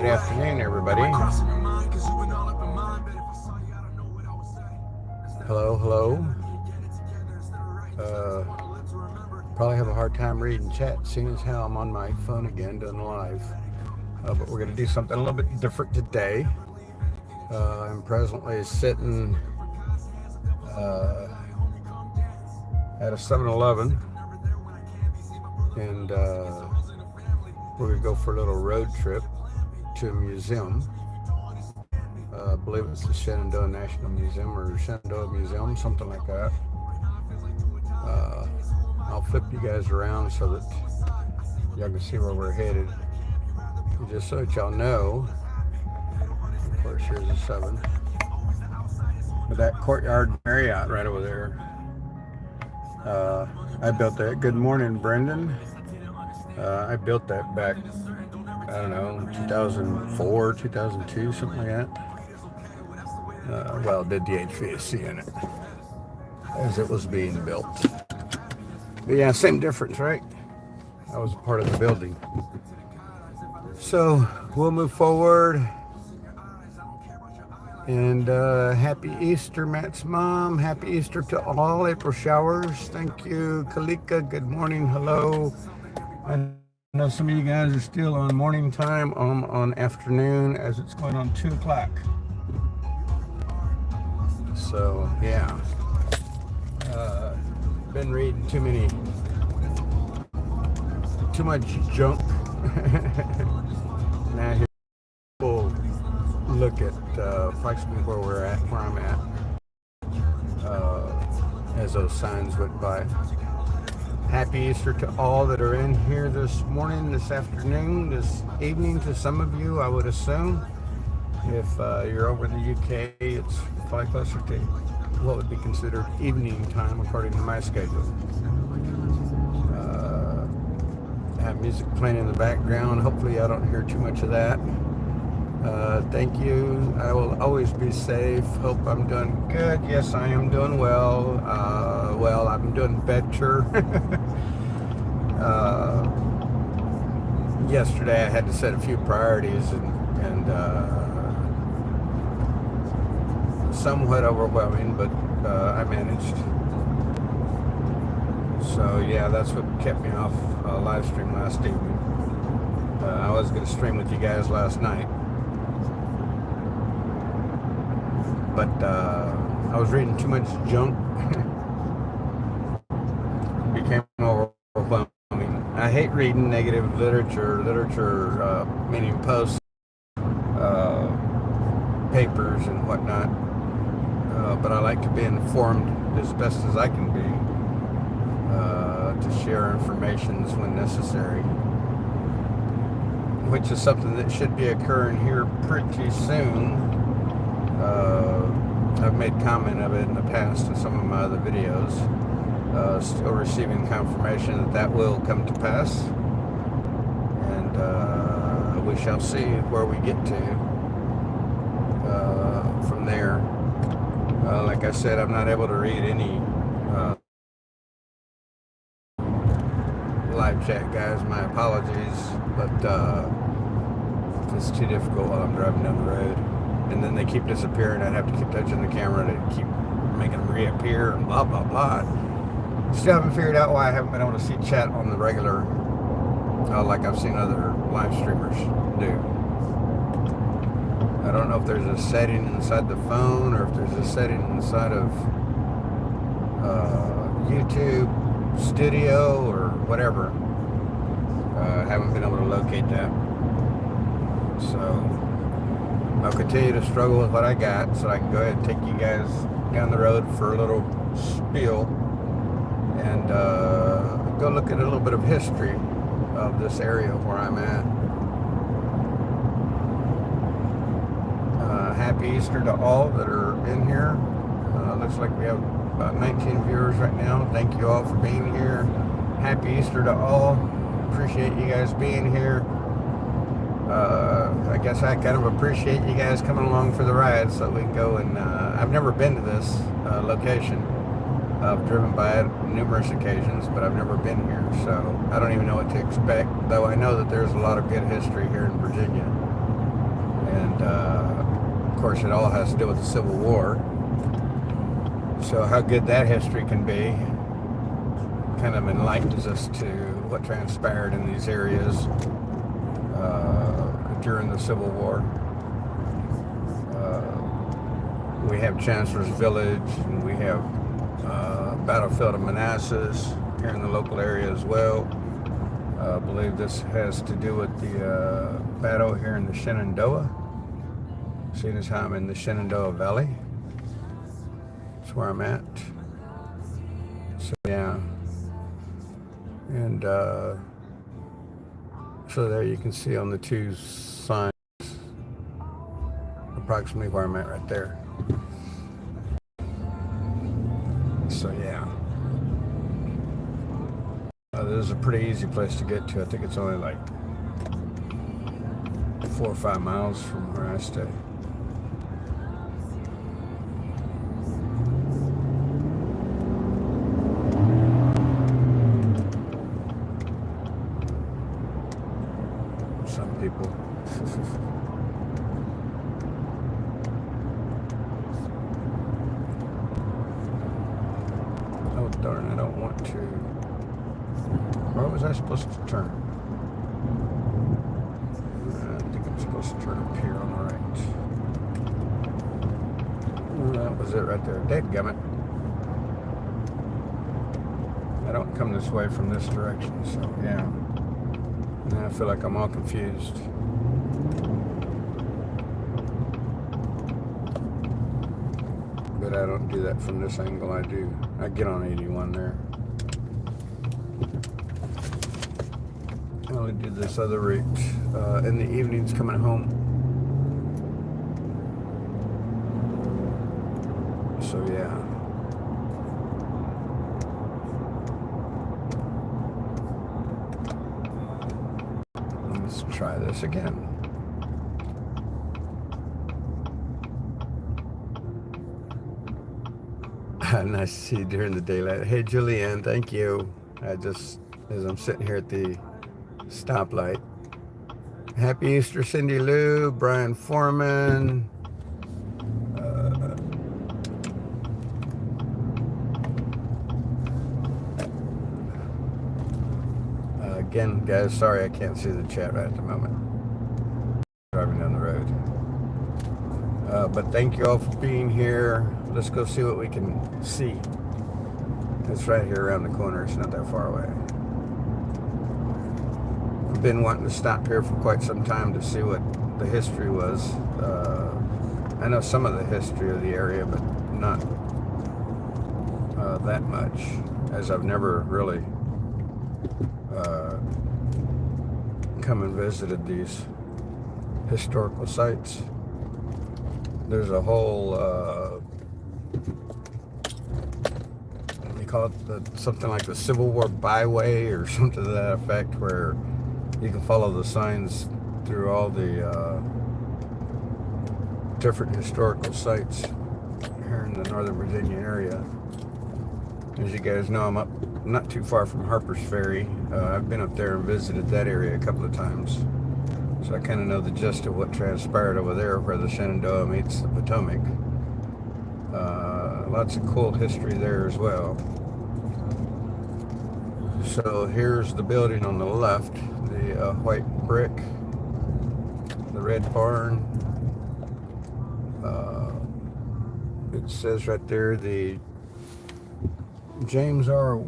Good afternoon, everybody. Hello, hello. Probably have a hard time reading chat, seeing as how I'm on my phone again, doing live. But we're going to do something a little bit different today. I'm presently sitting at a 7-Eleven, and we're going to go for a little road trip to a museum. I believe it's the Shenandoah National Museum or Shenandoah Museum, something like that. I'll flip you guys around so that y'all can see where we're headed. Just so that y'all know, of course, here's a 7. But that Courtyard Marriott right over there, I built that. Good morning, Brendan. I built that back, I don't know, 2004, 2002, something like that. Did the HVAC in it as it was being built. But yeah, same difference, right? I was a part of the building. So we'll move forward. And happy Easter, Matt's mom. Happy Easter to all. April showers. Thank you, Kalika. Good morning. Hello. I know some of you guys are still on morning time. I'm on afternoon as it's going on 2 o'clock. So yeah, been reading too much junk. Now here we'll look at approximately where I'm at, as those signs went by. Happy Easter to all that are in here this morning, this afternoon, this evening. To some of you, I would assume. If you're over in the UK, it's probably closer to what would be considered evening time according to my schedule. I have music playing in the background. Hopefully I don't hear too much of that. Thank you. I will always be safe. Hope I'm doing good. Yes, I am doing well. I'm doing better. Yesterday I had to set a few priorities and somewhat overwhelming, but I managed. So yeah, that's what kept me off live stream last evening. I was going to stream with you guys last night, but I was reading too much junk. It became overwhelming. I hate reading negative literature, meaning posts, papers and whatnot. But I like to be informed as best as I can be, to share information when necessary, which is something that should be occurring here pretty soon. I've made comment of it in the past in some of my other videos. Still receiving confirmation that will come to pass, and we shall see where we get to from there. Like I said, I'm not able to read any live chat, guys. My apologies, but it's too difficult while I'm driving down the road. And then they keep disappearing. I'd have to keep touching the camera to keep making them reappear and blah, blah, blah. Still haven't figured out why I haven't been able to see chat on the regular, like I've seen other live streamers do. I don't know if there's a setting inside the phone or if there's a setting inside of YouTube Studio or whatever. I haven't been able to locate that. So I'll continue to struggle with what I got so I can go ahead and take you guys down the road for a little spiel and go look at a little bit of history of this area where I'm at. Happy Easter to all that are in here. Looks like we have about 19 viewers right now. Thank you all for being here. Happy Easter to all. Appreciate you guys being here. I guess I kind of appreciate you guys coming along for the ride so we can go and I've never been to this location. I've driven by it numerous occasions, but I've never been here, so I don't even know what to expect, though I know that there's a lot of good history here in Virginia. course, it all has to do with the Civil War. So how good that history can be kind of enlightens us to what transpired in these areas during the Civil War. We have Chancellor's Village, and we have Battlefield of Manassas here in the local area as well. I believe this has to do with the battle here in the Shenandoah. Seeing as how I'm in the Shenandoah Valley, that's where I'm at. So yeah, and so there you can see on the two signs approximately where I'm at right there. So yeah, this is a pretty easy place to get to. I think it's only like 4 or 5 miles from where I stay. Some people. Oh darn, I don't want to. Where was I supposed to turn? I think I'm supposed to turn up here on the right. That was it right there. Dadgummit. I don't come this way from this direction, so yeah. Now I feel like I'm all confused. But I don't do that from this angle. I get on 81 there. I only do this other route in the evenings coming home. So yeah. Let's try this again. Nice to see you during the daylight. Hey Julianne, thank you. As I'm sitting here at the stoplight. Happy Easter, Cindy Lou, Brian Foreman. Again, guys, sorry I can't see the chat right at the moment. Driving down the road. But thank you all for being here. Let's go see what we can see. It's right here around the corner. It's not that far away. I've been wanting to stop here for quite some time to see what the history was. I know some of the history of the area, but not that much, as I've never really come and visited these historical sites. There's a whole they call it something like the Civil War byway or something to that effect, where you can follow the signs through all the different historical sites here in the Northern Virginia area. As you guys know, I'm up not too far from Harper's Ferry. I've been up there and visited that area a couple of times. So I kind of know the gist of what transpired over there where the Shenandoah meets the Potomac. Lots of cool history there as well. So here's the building on the left, the white brick, the red barn. It says right there the James R.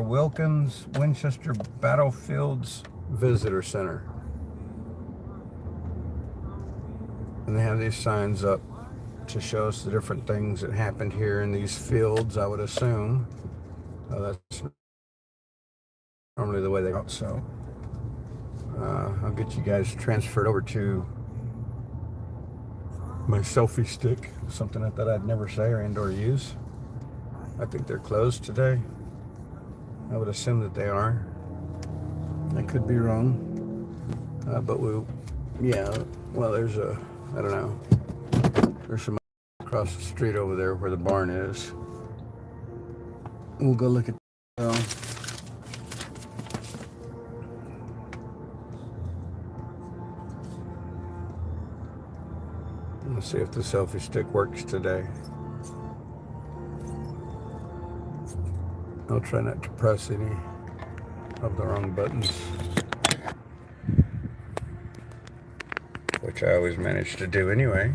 Wilkins Winchester Battlefields Visitor Center. And they have these signs up to show us the different things that happened here in these fields, I would assume. That's normally the way they go. So I'll get you guys transferred over to my selfie stick, something that I'd never say or use. I think they're closed today. I would assume that they are. I could be wrong. But well, there's I don't know. There's some across the street over there where the barn is. We'll go look at Let's see if the selfie stick works today. I'll try not to press any of the wrong buttons, which I always manage to do anyway.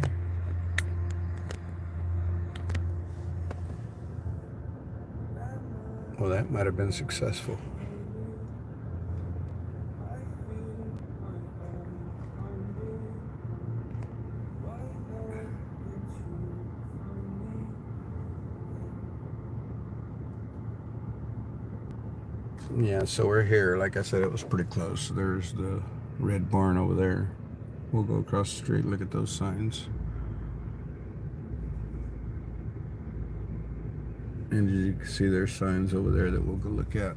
Well, that might have been successful. Yeah, so we're here. Like I said, it was pretty close. There's the red barn over there. We'll go across the street, look at those signs. And you can see there's signs over there that we'll go look at.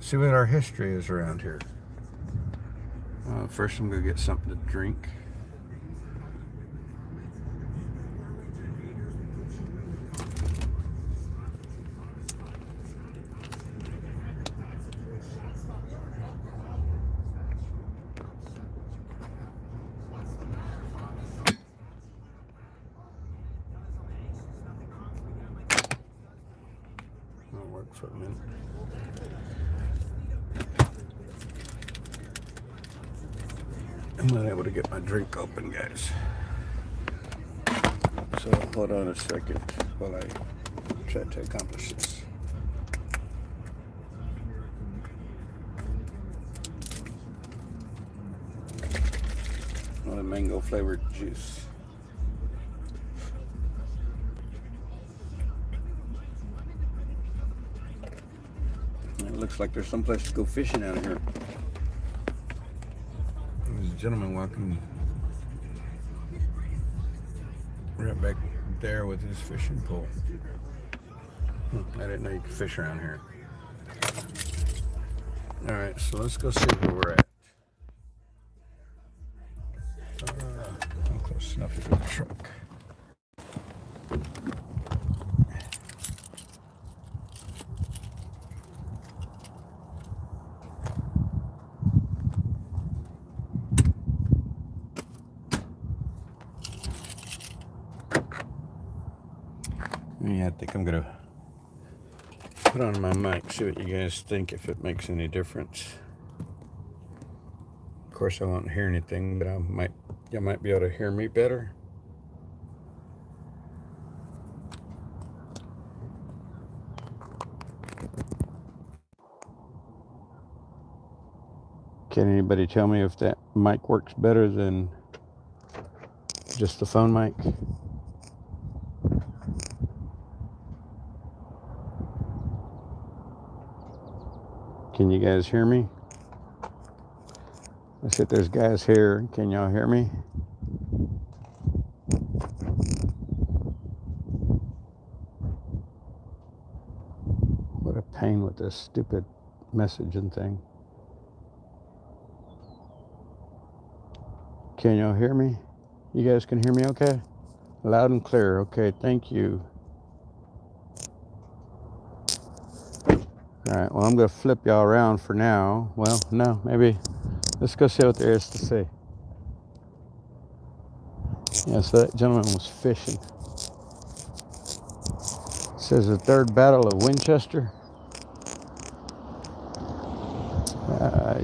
See what our history is around here. First I'm going to get something to drink. That'll work for a minute. I'm not able to get my drink open, guys. So hold on a second while I try to accomplish this. A mango flavored juice. It looks like there's someplace to go fishing out of here. There's a gentleman walking right back there with his fishing pole. I didn't know you could fish around here. Alright, so let's go see where we're at. I'm close enough to the truck. Yeah, I think I'm gonna put on my mic, see what you guys think, if it makes any difference. Of course, I won't hear anything, but you might be able to hear me better. Can anybody tell me if that mic works better than just the phone mic? Can you guys hear me? I said there's guys here. Can y'all hear me? What a pain with this stupid messaging thing. Can y'all hear me? You guys can hear me okay? Loud and clear. Okay, thank you. All right, well, I'm going to flip y'all around for now. Well, no, maybe. Let's go see what there is to see. Yeah, so that gentleman was fishing. It says the Third Battle of Winchester.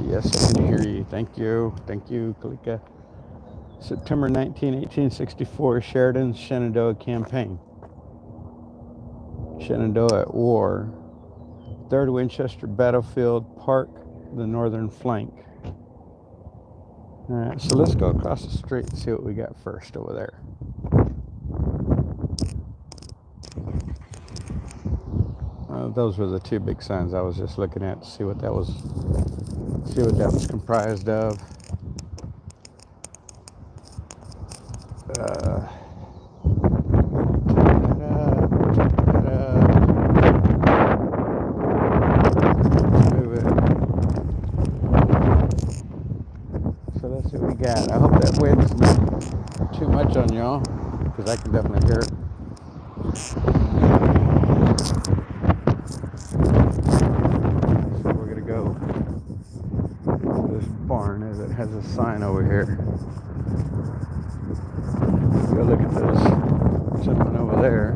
Yes, I can hear you. Thank you. Thank you, Kalika. September 19, 1864, Sheridan's Shenandoah Campaign. Shenandoah at war. 3rd Winchester Battlefield Park, the northern flank. All right, so let's go across the street and see what we got first over there. Those were the two big signs I was just looking at to see what that was comprised of. So let's see what we got. I hope that wind's not too much on y'all, because I can definitely hear it. So we're gonna go to this barn as it has a sign over here. Go look at those gentlemen over there.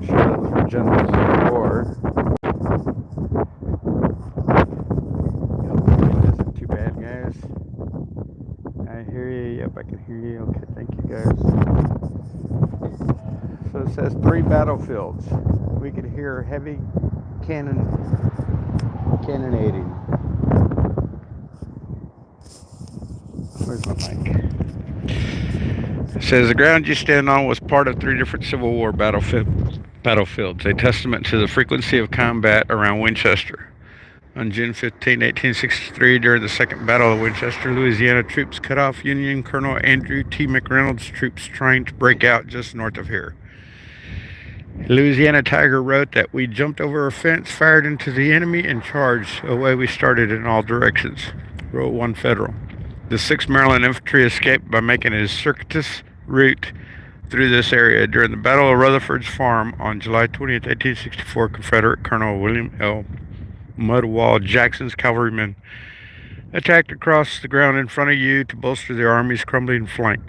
Sure, those were generals in the war. It isn't too bad, guys. I hear you. Yep, I can hear you. Okay, thank you, guys. So it says 3 battlefields. We could hear heavy cannonading. Where's my mic? It says the ground you stand on was part of 3 different Civil War battlefields, a testament to the frequency of combat around Winchester. On June 15, 1863, during the Second Battle of Winchester, Louisiana troops cut off Union Colonel Andrew T. McReynolds' troops trying to break out just north of here. Louisiana Tiger wrote that we jumped over a fence, fired into the enemy, and charged. Away we started in all directions, wrote one Federal. The 6th Maryland Infantry escaped by making a circuitous route through this area. During the Battle of Rutherford's Farm on July 20, 1864, Confederate Colonel William L. Mudwall Jackson's cavalrymen attacked across the ground in front of you to bolster the Army's crumbling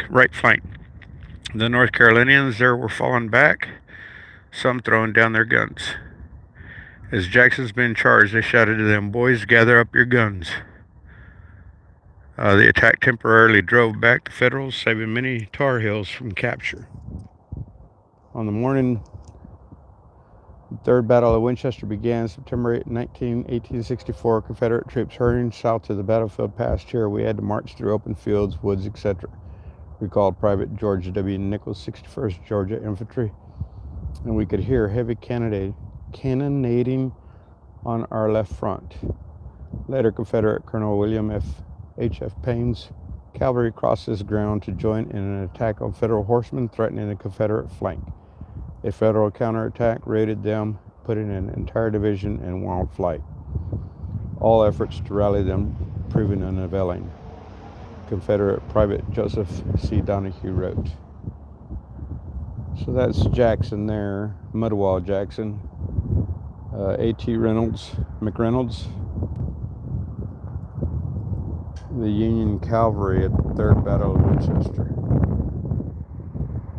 right flank. The North Carolinians there were falling back, some throwing down their guns. As Jackson's men charged, they shouted to them, "Boys, gather up your guns." The attack temporarily drove back the Federals, saving many Tar Heels from capture. On the morning the Third Battle of Winchester began, September 8, 1864, Confederate troops hurrying south to the battlefield past here. We had to march through open fields, woods, etc., recalled Private George W. Nichols, 61st Georgia Infantry. And we could hear heavy cannonading on our left front. Later, Confederate Colonel William H.F. Payne's cavalry crossed this ground to join in an attack on Federal horsemen threatening the Confederate flank. A Federal counterattack raided them, putting an entire division in wild flight. All efforts to rally them proving unavailing. Confederate Private Joseph C. Donahue wrote. So that's Jackson there, Mudwall Jackson, A.T. McReynolds, the Union Cavalry at the Third Battle of Winchester,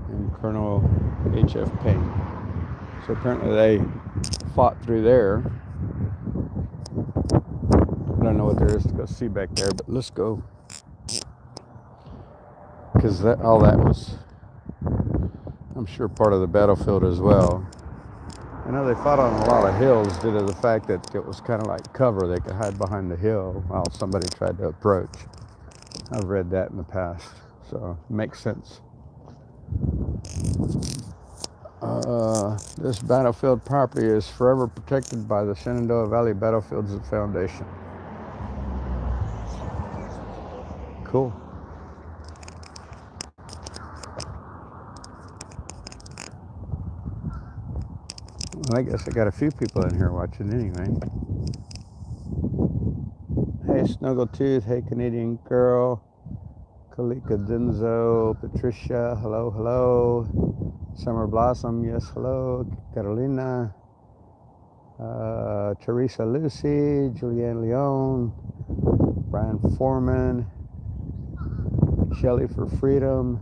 and Colonel H.F. Payne. So apparently they fought through there. I don't know what there is to go see back there, but let's go. Because all that was, I'm sure, part of the battlefield as well. I know they fought on a lot of hills due to the fact that it was kind of like cover. They could hide behind the hill while somebody tried to approach. I've read that in the past, so it makes sense. This battlefield property is forever protected by the Shenandoah Valley Battlefields Foundation. Cool. Well, I guess I got a few people in here watching anyway. Hey, Snuggletooth. Hey, Canadian Girl. Kalika Denzo. Patricia. Hello, hello. Summer Blossom. Yes, hello. Carolina. Teresa Lucy. Julianne Leone. Brian Foreman. Shelley for Freedom.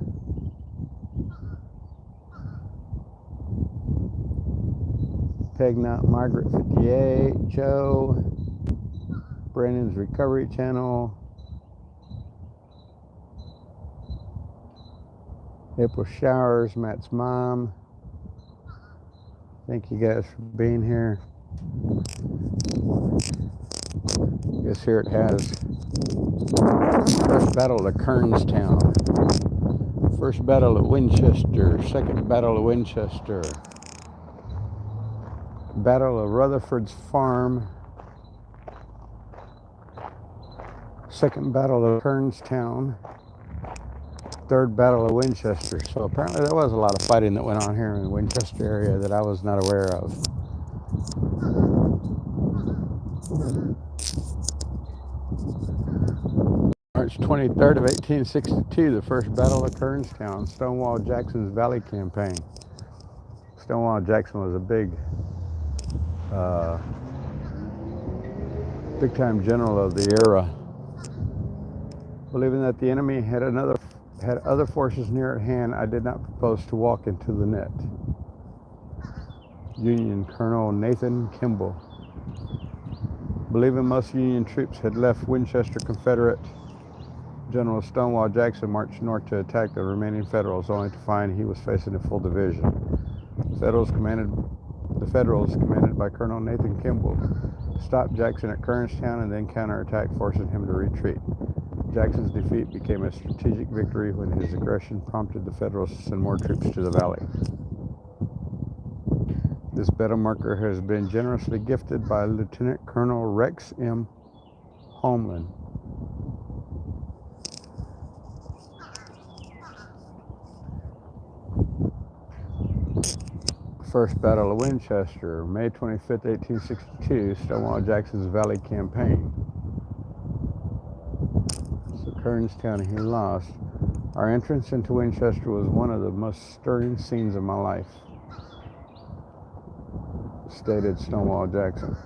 Pegnut Margaret 58, Joe, Brandon's Recovery Channel, April Showers, Matt's mom. Thank you guys for being here. I guess here it has First Battle of Kernstown, First Battle of Winchester, Second Battle of Winchester, Battle of Rutherford's Farm, Second Battle of Kernstown, Third Battle of Winchester. So apparently there was a lot of fighting that went on here in the Winchester area that I was not aware of. March 23rd of 1862, the First Battle of Kernstown, Stonewall Jackson's Valley Campaign. Stonewall Jackson was a big-time general of the era, believing that the enemy had another had other forces near at hand, I did not propose to walk into the net. Union Colonel Nathan Kimball. Believing most Union troops had left Winchester, Confederate General Stonewall Jackson marched north to attack the remaining Federals, only to find he was facing a full division. The Federals, commanded by Colonel Nathan Kimball, stopped Jackson at Kernstown and then counterattacked, forcing him to retreat. Jackson's defeat became a strategic victory when his aggression prompted the Federals to send more troops to the valley. This battle marker has been generously gifted by Lieutenant Colonel Rex M. Homeland. First Battle of Winchester, May 25, 1862, Stonewall Jackson's Valley Campaign. So Kernstown he lost. Our entrance into Winchester was one of the most stirring scenes of my life, stated Stonewall Jackson.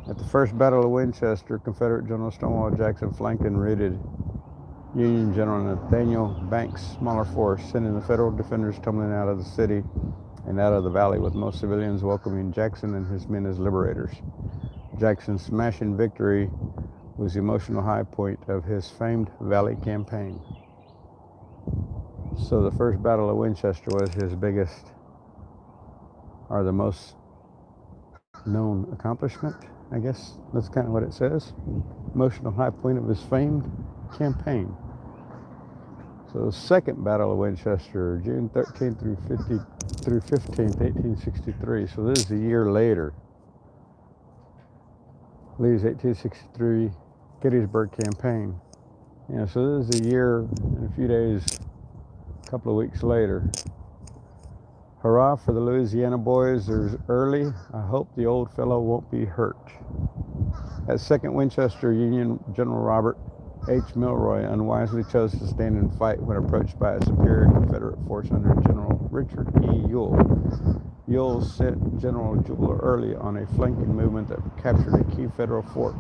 At the First Battle of Winchester, Confederate General Stonewall Jackson flanked and routed Union General Nathaniel Banks' smaller force, sending the Federal defenders tumbling out of the city and out of the valley, with most civilians welcoming Jackson and his men as liberators. Jackson's smashing victory was the emotional high point of his famed Valley campaign. So the First Battle of Winchester was his biggest, or the most known accomplishment, I guess. That's kind of what it says. Emotional high point of his famed campaign. So the Second Battle of Winchester, June 13th through 15th, 1863. So this is a year later. Lee's 1863 Gettysburg campaign. Yeah, so this is a year and a few days, a couple of weeks later. Hurrah for the Louisiana boys. There's Early. I hope the old fellow won't be hurt. At Second Winchester, Union General Robert H. Milroy unwisely chose to stand and fight when approached by a superior Confederate force under General Richard E. Ewell. Ewell sent General Jubal Early on a flanking movement that captured a key Federal fort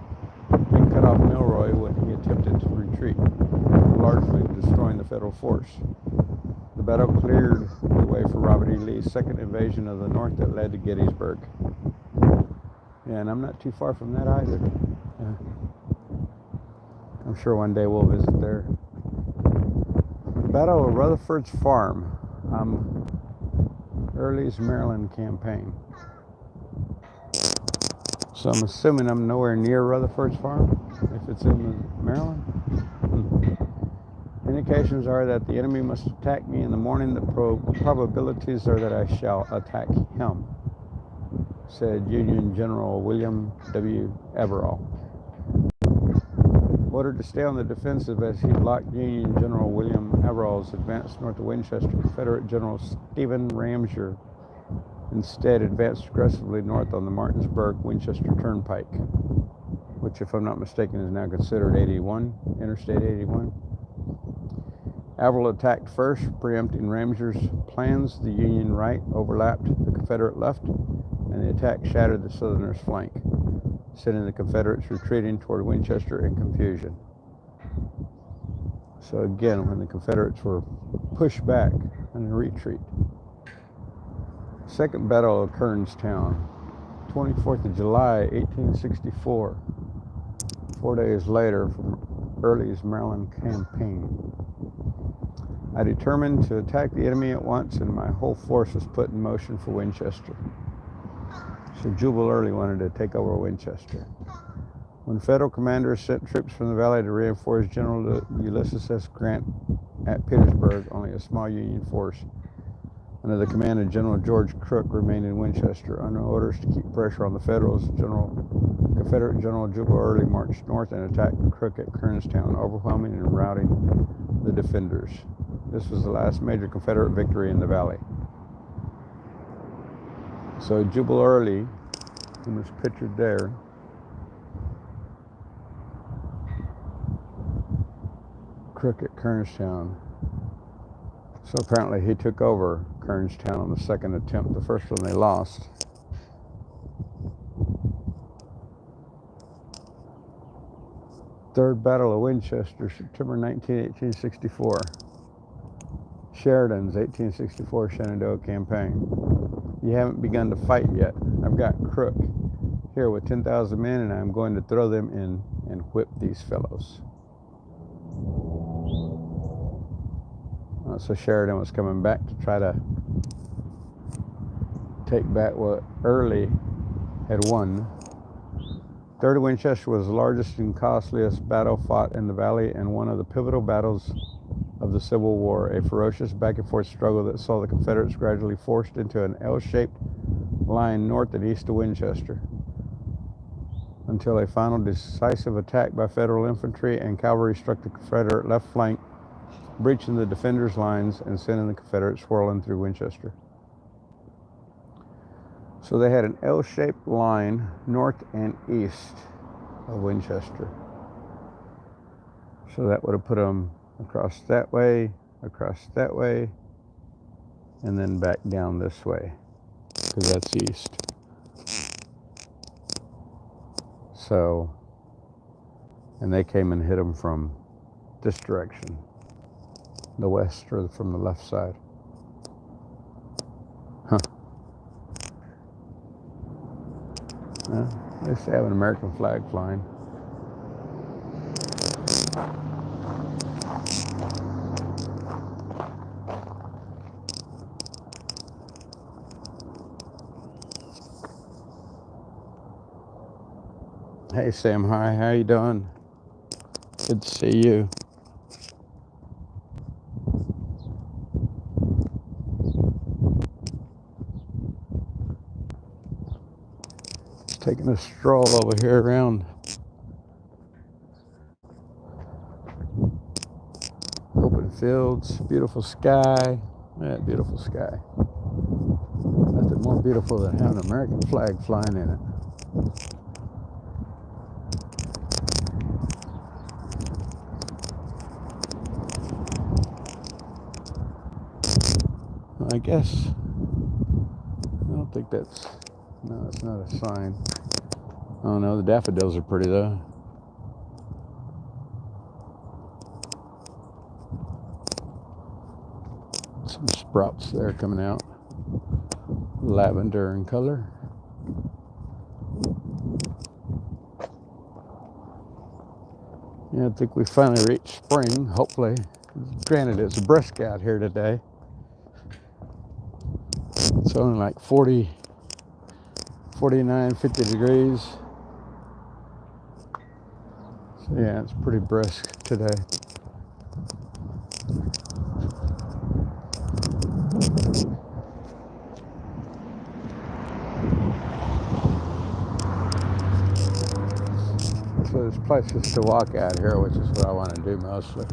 and cut off Milroy when he attempted to retreat, largely destroying the Federal force. The battle cleared the way for Robert E. Lee's second invasion of the North that led to Gettysburg. Yeah, and I'm not too far from that either. Yeah. I'm sure one day we'll visit there. Battle of Rutherford's Farm. Early's Maryland campaign. So I'm assuming I'm nowhere near Rutherford's Farm, if it's in Maryland. Indications are that the enemy must attack me in the morning. The probabilities are that I shall attack him, said Union General William W. Everall. Ordered to stay on the defensive as he blocked Union General William Everall's advance north of Winchester, Confederate General Stephen Ramseur instead advanced aggressively north on the Martinsburg-Winchester Turnpike, which, if I'm not mistaken, is now considered Interstate 81. Averill attacked first, preempting Ramseur's plans. The Union right overlapped the Confederate left, and the attack shattered the Southerners' flank, sending the Confederates retreating toward Winchester in confusion. So again, when the Confederates were pushed back in a retreat. Second Battle of Kernstown, 24th of July, 1864. 4 days later from Early's Maryland campaign. I determined to attack the enemy at once, and my whole force was put in motion for Winchester. So Jubal Early wanted to take over Winchester. When Federal commanders sent troops from the valley to reinforce General Ulysses S. Grant at Petersburg, only a small Union force under the command of General George Crook remained in Winchester. Under orders to keep pressure on the Federals, Confederate General Jubal Early marched north and attacked Crook at Kernstown, overwhelming and routing the defenders. This was the last major Confederate victory in the valley. So Jubal Early, who was pictured there, Crook at Kernstown. So apparently he took over Kernstown on the second attempt. The first one they lost. Third Battle of Winchester, September 19, 1864. Sheridan's 1864 Shenandoah campaign. You haven't begun to fight yet. I've got Crook here with 10,000 men, and I'm going to throw them in and whip these fellows. So Sheridan was coming back to try to take back what Early had won. 3rd Winchester was the largest and costliest battle fought in the valley and one of the pivotal battles of the Civil War, a ferocious back-and-forth struggle that saw the Confederates gradually forced into an L-shaped line north and east of Winchester, until a final decisive attack by Federal infantry and cavalry struck the Confederate left flank, breaching the defenders' lines and sending the Confederates swirling through Winchester. So they had an L-shaped line north and east of Winchester. So that would have put them across that way, and then back down this way, because that's east. So, and they came and hit them from this direction, the west, or from the left side. Huh. At least they have an American flag flying. Hey Sam, hi, how you doing? Good to see you. Just taking a stroll over here around open fields, beautiful sky. Yeah, beautiful sky. Nothing more beautiful than having an American flag flying in it. I guess, I don't think that's, no, it's not a sign. Oh no, the daffodils are pretty though. Some sprouts there coming out. Lavender in color. Yeah, I think we finally reached spring, hopefully. Granted, it's brisk out here today. It's only like 40, 49, 50 degrees. So yeah, it's pretty brisk today. So there's places to walk out here, which is what I want to do mostly.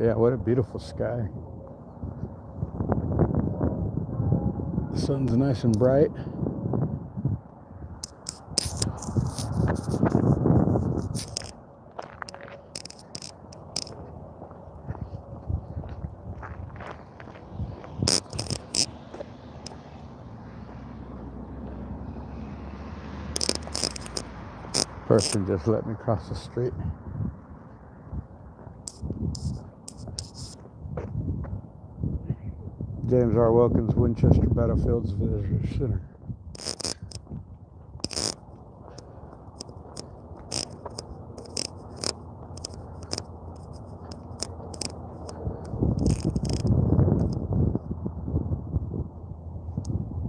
Yeah, what a beautiful sky. The sun's nice and bright. Person just let me cross the street. James R. Wilkins, Winchester Battlefields Visitor Center.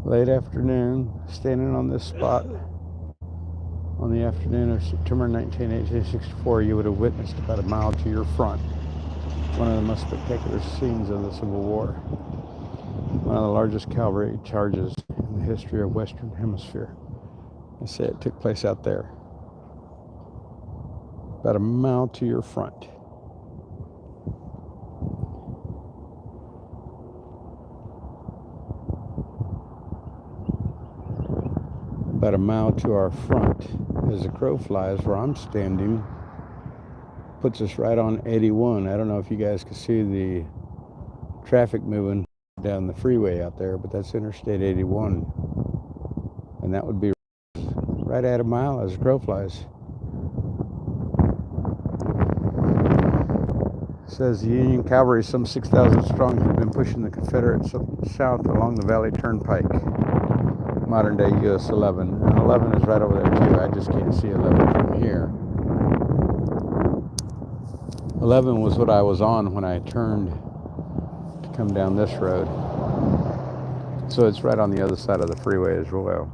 Late afternoon, standing on this spot on the afternoon of September 19, 1864, you would have witnessed about a mile to your front one of the most spectacular scenes of the Civil War. One of the largest cavalry charges in the history of Western Hemisphere. I say it took place out there. About a mile to your front. About a mile to our front, as the crow flies, where I'm standing, puts us right on 81. I don't know if you guys can see the traffic moving down the freeway out there, but that's Interstate 81. And that would be right at a mile as the crow flies. Says the Union cavalry, some 6,000 strong, had been pushing the Confederates south along the Valley Turnpike, modern day US 11. And 11 is right over there too. I just can't see 11 from here. 11 was what I was on when I turned to come down this road. So it's right on the other side of the freeway as well.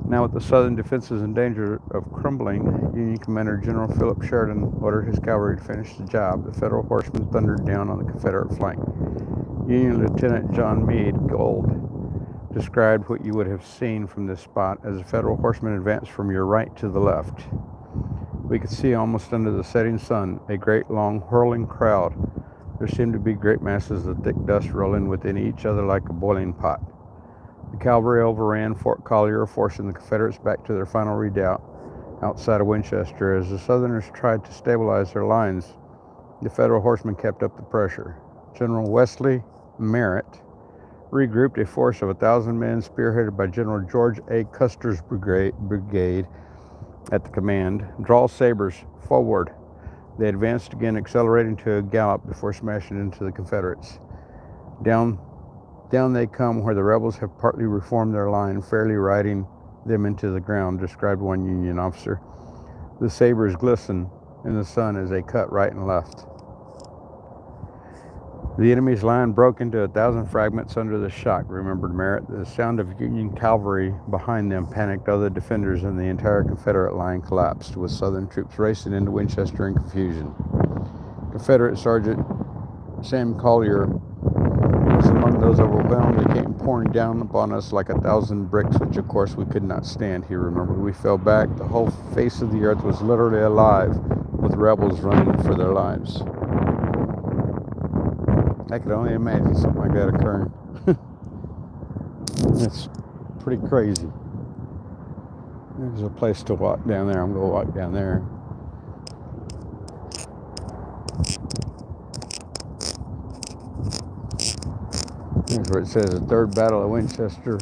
Now with the southern defenses in danger of crumbling, Union Commander General Philip Sheridan ordered his cavalry to finish the job. The Federal horsemen thundered down on the Confederate flank. Union Lieutenant John Meade Gold described what you would have seen from this spot as the Federal horsemen advanced from your right to the left. We could see almost under the setting sun a great long whirling crowd. There seemed to be great masses of thick dust rolling within each other like a boiling pot. The cavalry overran Fort Collier, forcing the Confederates back to their final redoubt outside of Winchester. As the Southerners tried to stabilize their lines, the Federal horsemen kept up the pressure. General Wesley Merritt regrouped a force of 1,000 men spearheaded by General George A. Custer's brigade at the command. Draw sabers forward. They advanced again, accelerating to a gallop before smashing into the Confederates. Down they come where the rebels have partly reformed their line, fairly riding them into the ground, described one Union officer. The sabers glisten in the sun as they cut right and left. The enemy's line broke into 1,000 fragments under the shock, remembered Merritt. The sound of Union cavalry behind them panicked other defenders, and the entire Confederate line collapsed, with Southern troops racing into Winchester in confusion. Confederate Sergeant Sam Collier was among those overwhelmed. They came pouring down upon us like 1,000 bricks, which of course we could not stand, he remembered. We fell back. The whole face of the earth was literally alive with rebels running for their lives. I could only imagine something like that occurring. It's pretty crazy. There's a place to walk down there. I'm going to walk down there. Here's where it says the Third Battle of Winchester,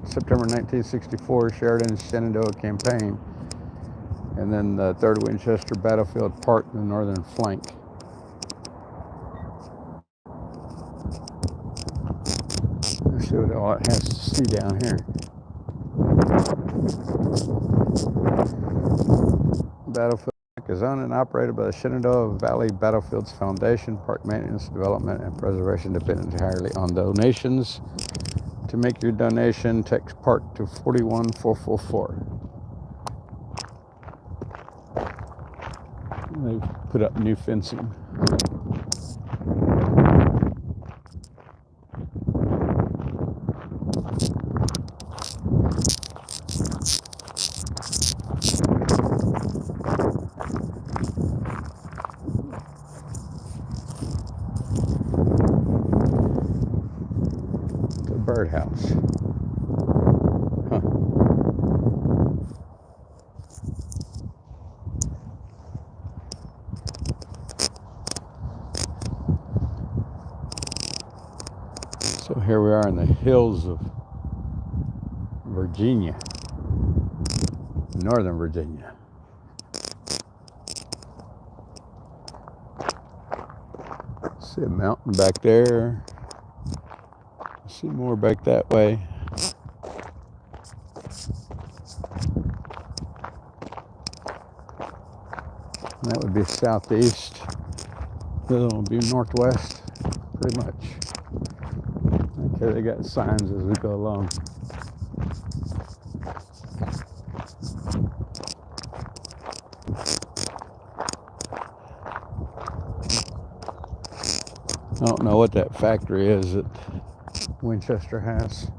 September 1964, Sheridan's Shenandoah Campaign. And then the 3rd Winchester Battlefield Park in the northern flank. Let's see what all it has to see down here. Battlefield is owned and operated by the Shenandoah Valley Battlefields Foundation. Park maintenance, development, and preservation depend entirely on donations. To make your donation, text PARK to 41444. They've put up new fencing. Birdhouse. Huh. So here we are in the hills of Virginia, Northern Virginia. See a mountain back there. See more back that way. And that would be southeast. The other one would be northwest, pretty much. Okay, they got signs as we go along. I don't know what that factory is that Winchester has.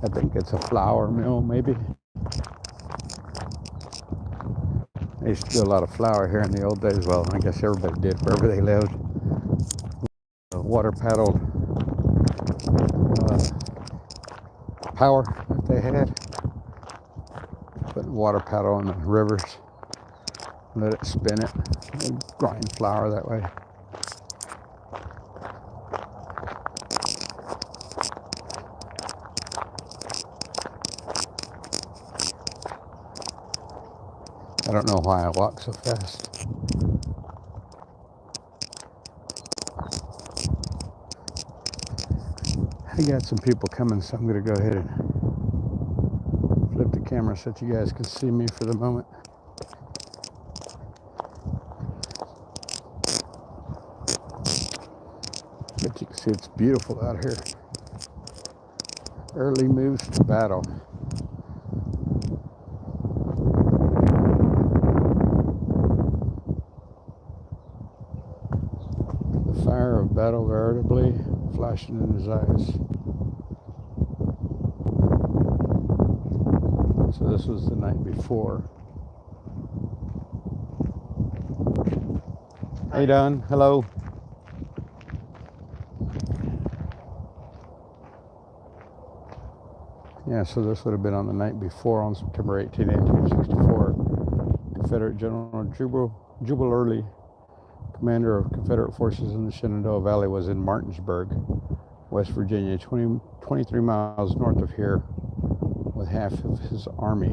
I think it's a flour mill, maybe. They used to do a lot of flour here in the old days. Well, I guess everybody did wherever they lived. Water paddled power that they had. Put water paddle in the rivers, let it spin it, and grind flour that way. I don't know why I walk so fast. I got some people coming, so I'm going to go ahead and flip the camera so that you guys can see me for the moment. But you can see it's beautiful out here. Early moves to battle. The fire of battle veritably flashing in his eyes. So this was the night before. Hey Don, hello. Yeah, so this would have been on the night before, on September 18, 1864. Confederate General Jubal Early, commander of Confederate forces in the Shenandoah Valley, was in Martinsburg, West Virginia, 23 miles north of here, with half of his army.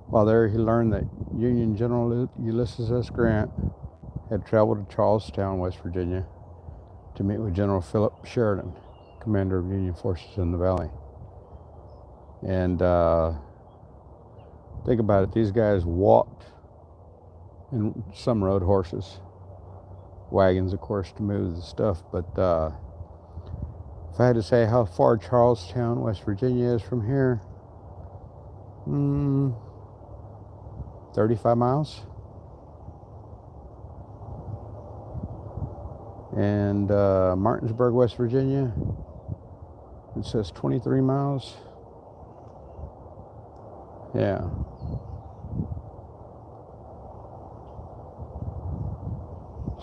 While there, he learned that Union General Ulysses S. Grant had traveled to Charlestown, West Virginia, to meet with General Philip Sheridan, commander of Union forces in the valley. And think about it, these guys walked, and some rode horses, wagons, of course, to move the stuff. But if I had to say how far Charlestown, West Virginia is from here, 35 miles. And Martinsburg, West Virginia, it says 23 miles. Yeah.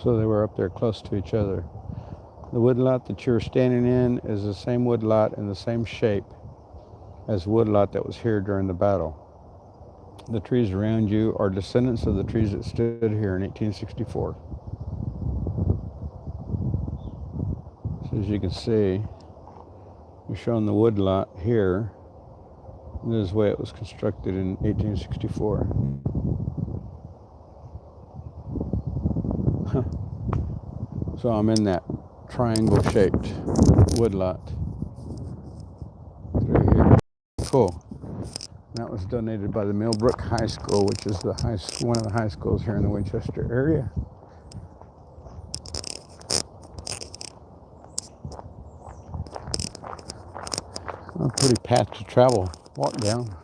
So they were up there close to each other. The woodlot that you're standing in is the same woodlot in the same shape as the woodlot that was here during the battle. The trees around you are descendants of the trees that stood here in 1864. So as you can see, we're showing the woodlot here. This is the way it was constructed in 1864. So I'm in that triangle-shaped woodlot through here. Cool. That was donated by the Millbrook High School, which is the one of the high schools here in the Winchester area. A pretty path to travel, walk down.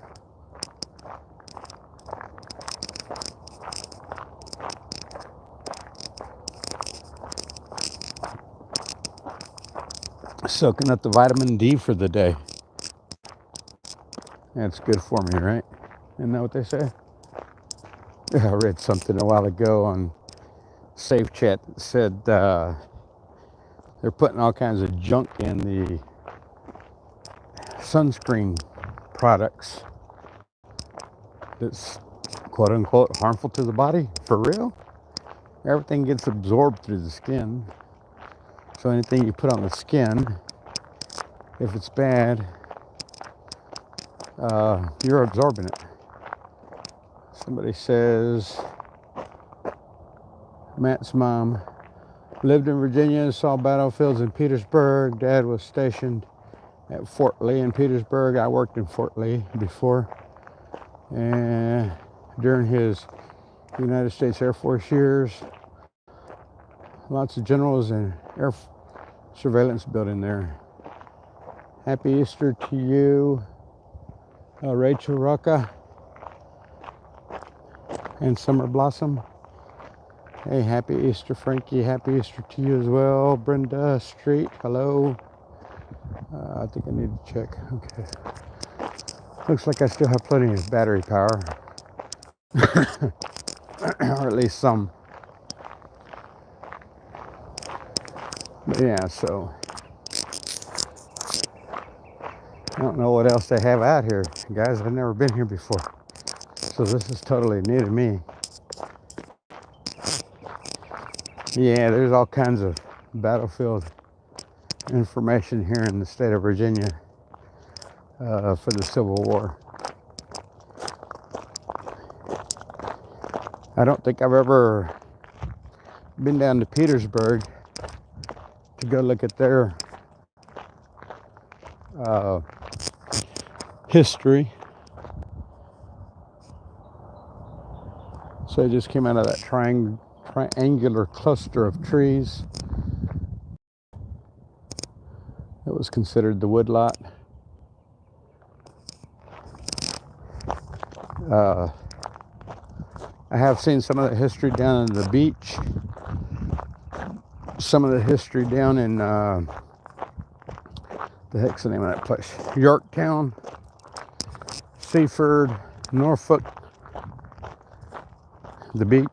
Soaking up the vitamin D for the day. That's good for me, right? Isn't that what they say? Yeah, I read something a while ago on Safe Chat that said they're putting all kinds of junk in the sunscreen products that's quote unquote harmful to the body. For real? Everything gets absorbed through the skin. So anything you put on the skin, if it's bad, you're absorbing it. Somebody says, Matt's mom lived in Virginia, saw battlefields in Petersburg. Dad was stationed at Fort Lee in Petersburg. I worked in Fort Lee before. And during his United States Air Force years, lots of generals and air surveillance building there. Happy Easter to you, Rachel Rocca and Summer Blossom. Hey, happy Easter, Frankie. Happy Easter to you as well. Brenda Street, hello. I think I need to check. Okay. Looks like I still have plenty of battery power. Or at least some. But yeah, so I don't know what else they have out here, guys. I've never been here before, so this is totally new to me. Yeah, there's all kinds of battlefield information here in the state of Virginia for the Civil War. I don't think I've ever been down to Petersburg to go look at their history. So I just came out of that triangular cluster of trees. It was considered the woodlot. I have seen some of the history down in the beach. Some of the history down in, the heck's the name of that place? Yorktown, Seaford, Norfolk, the beach.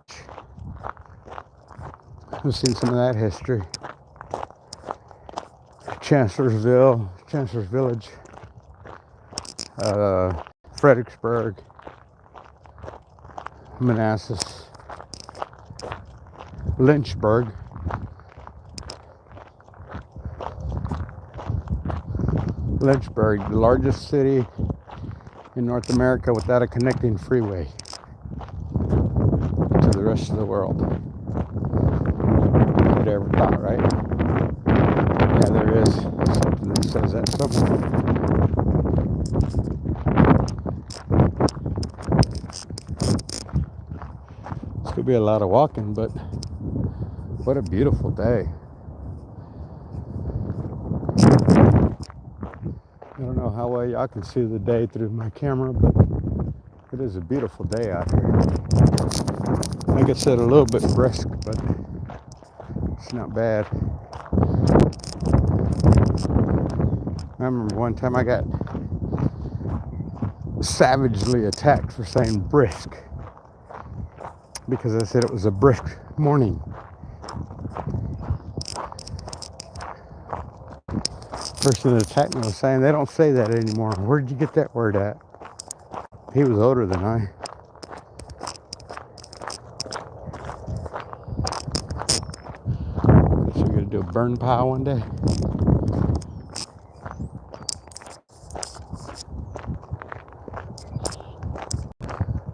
I've seen some of that history. Chancellorsville, Chancellor's Village, Fredericksburg, Manassas, Lynchburg, the largest city in North America without a connecting freeway to the rest of the world. Who'd ever thought, right? Yeah, there is something that says that somewhere. It's gonna be a lot of walking, but what a beautiful day. I don't know how well y'all can see the day through my camera, but it is a beautiful day out here. Like I said, a little bit brisk, but it's not bad. I remember one time I got savagely attacked for saying brisk because I said it was a brisk morning. Person that attacked me was saying they don't say that anymore. Where'd you get that word at? He was older than I. Guess we're gonna do a burn pile one day.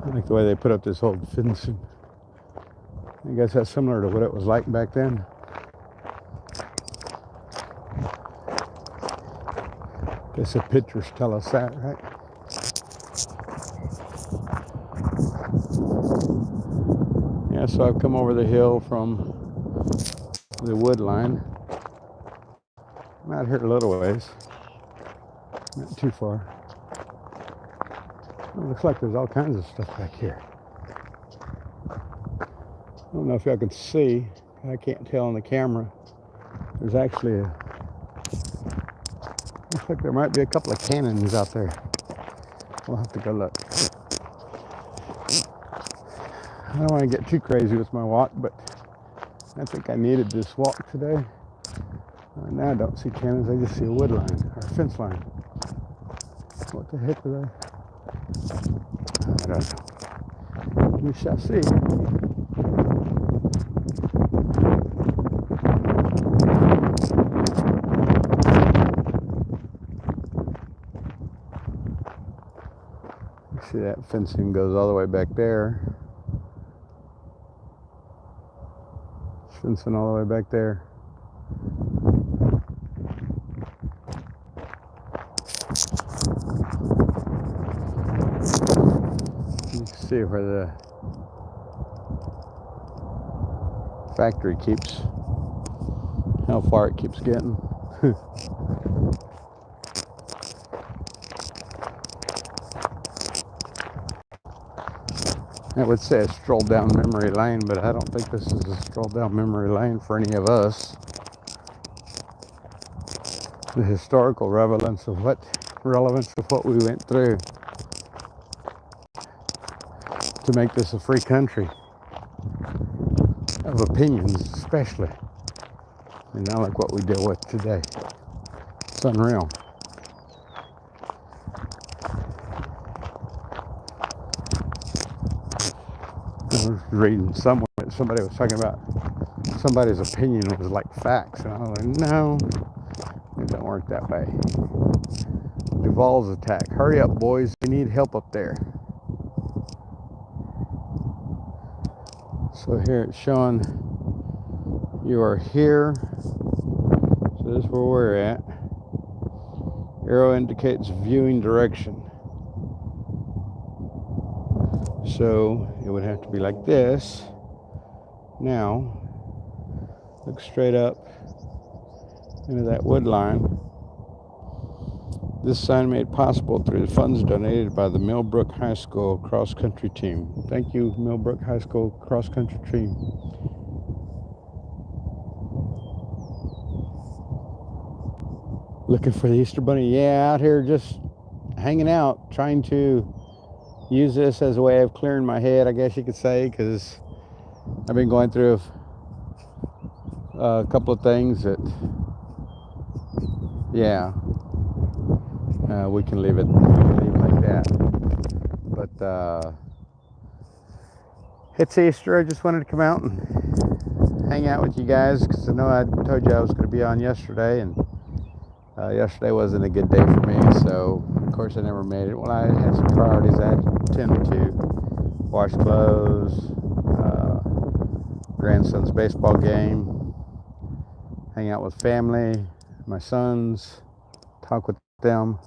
I like the way they put up this old fencing. I guess that's similar to what it was like back then. Guess the pictures tell us that, right? Yeah, so I've come over the hill from the wood line. I'm out here a little ways, not too far. It looks like there's all kinds of stuff back here. I don't know if y'all can see. I can't tell on the camera. There's actually a... Looks like there might be a couple of cannons out there. We'll have to go look. I don't want to get too crazy with my walk, but I think I needed this walk today. Now I don't see cannons, I just see a wood line, or a fence line. What the heck are they? I don't know. We shall see. See that fencing goes all the way back there. It's fencing all the way back there. You can see where the factory keeps, how far it keeps getting. I would say a stroll down memory lane, but I don't think this is a stroll down memory lane for any of us. The historical relevance of what we went through to make this a free country of opinions, especially, and not like what we deal with today. It's unreal. I was reading somewhere that somebody was talking about somebody's opinion was like facts, and I was like, no, it don't work that way. Duval's attack. Hurry up, boys. We need help up there. So here it's showing you are here. So this is where we're at. Arrow indicates viewing direction. So it would have to be like this. Now, look straight up into that wood line. This sign made possible through the funds donated by the Millbrook High School cross country team. Thank you, Millbrook High School cross country team. Looking for the Easter Bunny. Yeah, out here just hanging out, trying to use this as a way of clearing my head, I guess you could say, because I've been going through a couple of things that, yeah, we can leave it like that. But it's Easter. I just wanted to come out and hang out with you guys, because I know I told you I was going to be on yesterday, and yesterday wasn't a good day for me, so of course I never made it. Well, I had some priorities I had to tend to. Wash clothes, grandson's baseball game, hang out with family, my sons, talk with them,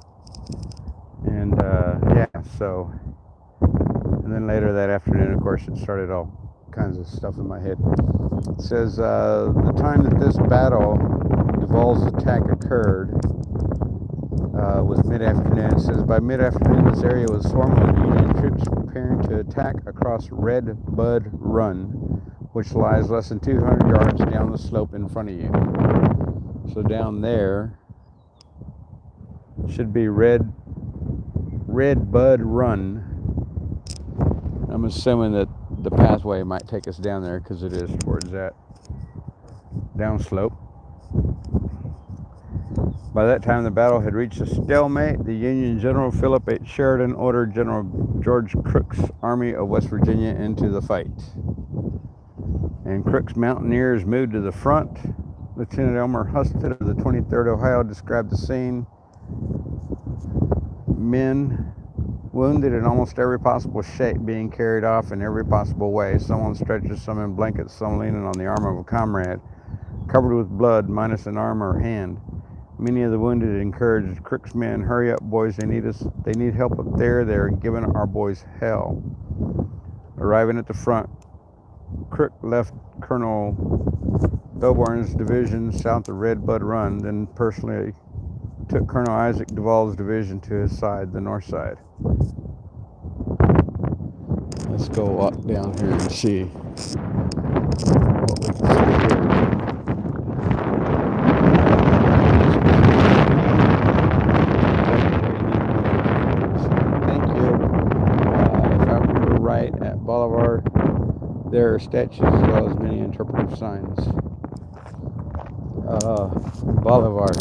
and yeah, so, and then later that afternoon, of course, it started all kinds of stuff in my head. It says the time that this battle Duvall's attack occurred was mid-afternoon. It says by mid-afternoon this area was swarming with Union troops preparing to attack across Red Bud Run, which lies less than 200 yards down the slope in front of you. So down there should be Red Bud Run. I'm assuming that the pathway might take us down there, because it is towards that downslope. By that time, the battle had reached a stalemate. The Union General Philip H. Sheridan ordered General George Crook's Army of West Virginia into the fight. And Crook's mountaineers moved to the front. Lieutenant Elmer Husted of the 23rd Ohio described the scene. Men wounded in almost every possible shape, being carried off in every possible way. Some on stretchers, some in blankets, some leaning on the arm of a comrade, covered with blood, minus an arm or hand. Many of the wounded encouraged Crook's men, hurry up, boys, they need us. They need help up there. They're giving our boys hell. Arriving at the front, Crook left Colonel Thoborn's division south of Red Bud Run, then personally took Colonel Isaac Duvall's division to his side, the north side. Let's go walk down here and see what we can see here. Thank you. If I remember right, at Bolivar, there are statues as well as many interpretive signs. Bolivar.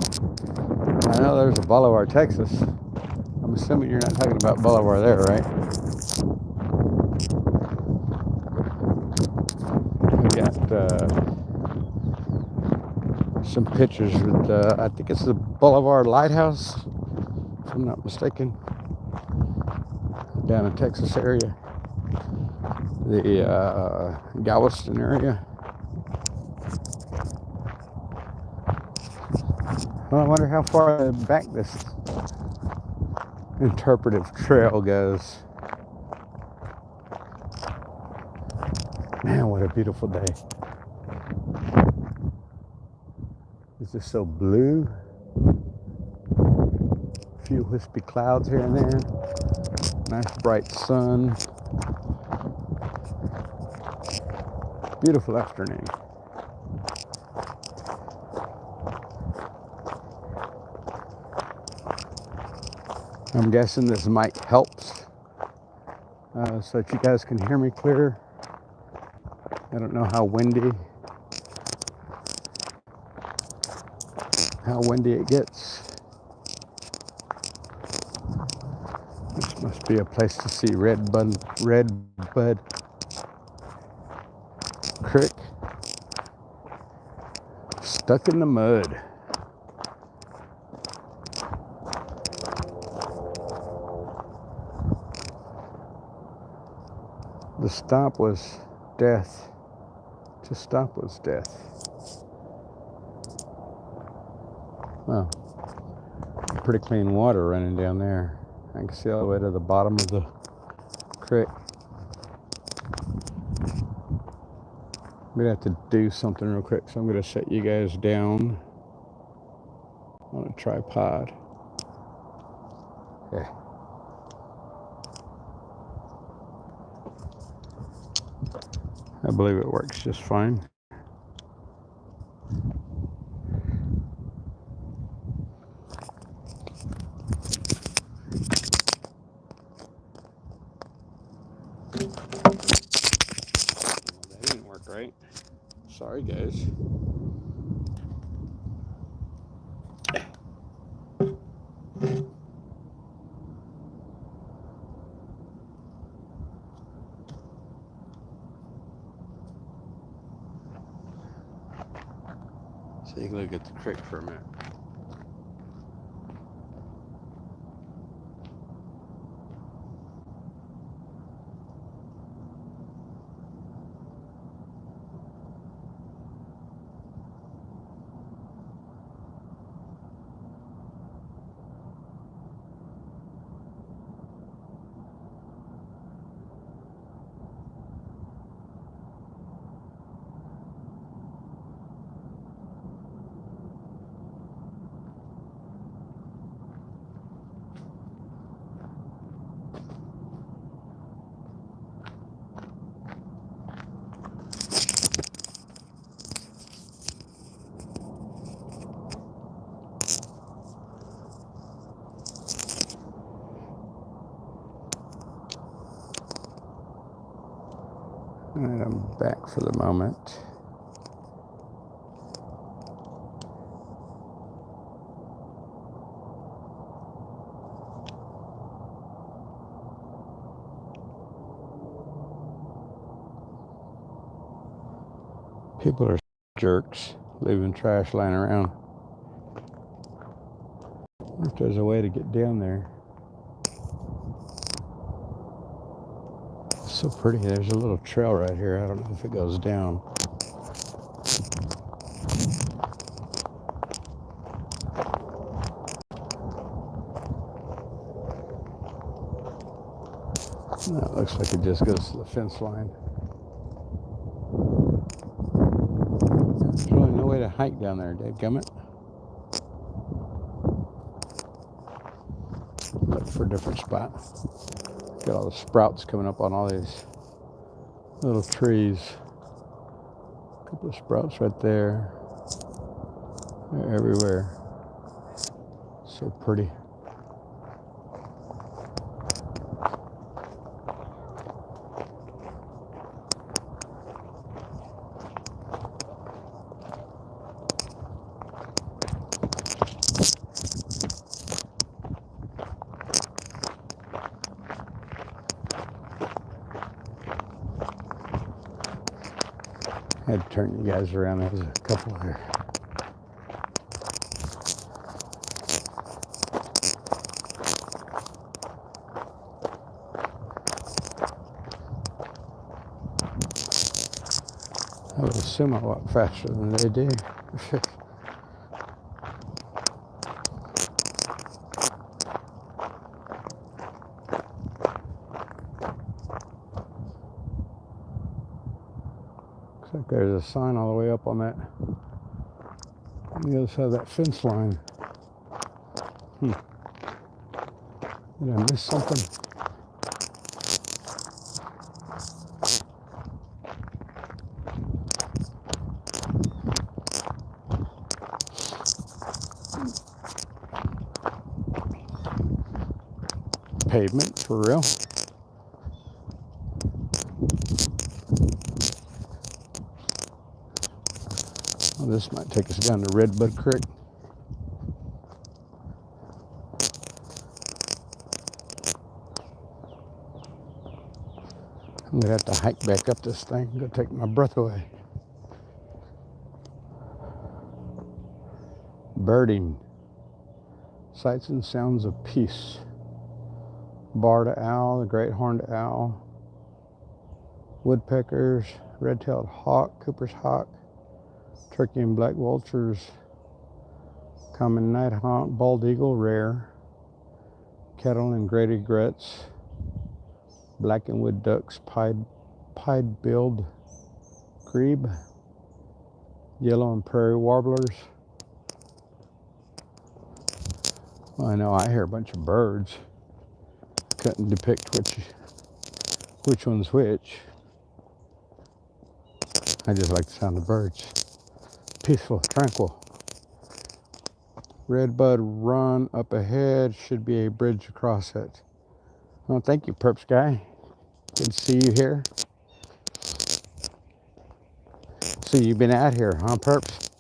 I know there's a Bolivar, Texas. I'm assuming you're not talking about Bolivar there, right? We got some pictures with, I think it's the Bolivar Lighthouse, if I'm not mistaken, down in Texas area. The Galveston area. Well, I wonder how far back this interpretive trail goes. Man, what a beautiful day. It's just so blue. A few wispy clouds here and there. Nice bright sun. Beautiful afternoon. I'm guessing this mic helps so that you guys can hear me clear. I don't know how windy it gets. This must be a place to see Red Bud Creek. Stuck in the mud. The stop was death. to stop was death. Well, pretty clean water running down there. I can see all the way to the bottom of the creek. I'm gonna have to do something real quick, so I'm gonna set you guys down on a tripod. Okay. I believe it works just fine. That didn't work right. Sorry, guys. So you can look at the creek for a minute. And I'm back for the moment. People are jerks, leaving trash lying around. I wonder if there's a way to get down there. It's so pretty. There's a little trail right here. I don't know if it goes down. No, it looks like it just goes to the fence line. There's really no way to hike down there, dadgummit. Look for a different spot. Got all the sprouts coming up on all these little trees. A couple of sprouts right there. They're everywhere. So pretty. I had to turn you guys around. There's a couple there. I would assume I walk faster than they do. Looks like there's a sign all the way up on that, on the other side of that fence line. Did I miss something? Pavement, for real? Well, this might take us down to Redbud Creek. I'm gonna have to hike back up this thing. Gonna take my breath away. Birding. Sights and sounds of peace. Barred owl, the great horned owl. Woodpeckers, red-tailed hawk, Cooper's hawk, turkey and black vultures, common nighthawk, bald eagle, rare, kettle and great egrets, black and wood ducks, pied-billed grebe, yellow and prairie warblers. Well, I know I hear a bunch of birds. Couldn't depict which one's which. I just like the sound of birds. Peaceful, tranquil. Redbud Run up ahead. Should be a bridge across it. Well, thank you, Perps guy. Good to see you here. So you've been out here, huh, Perps?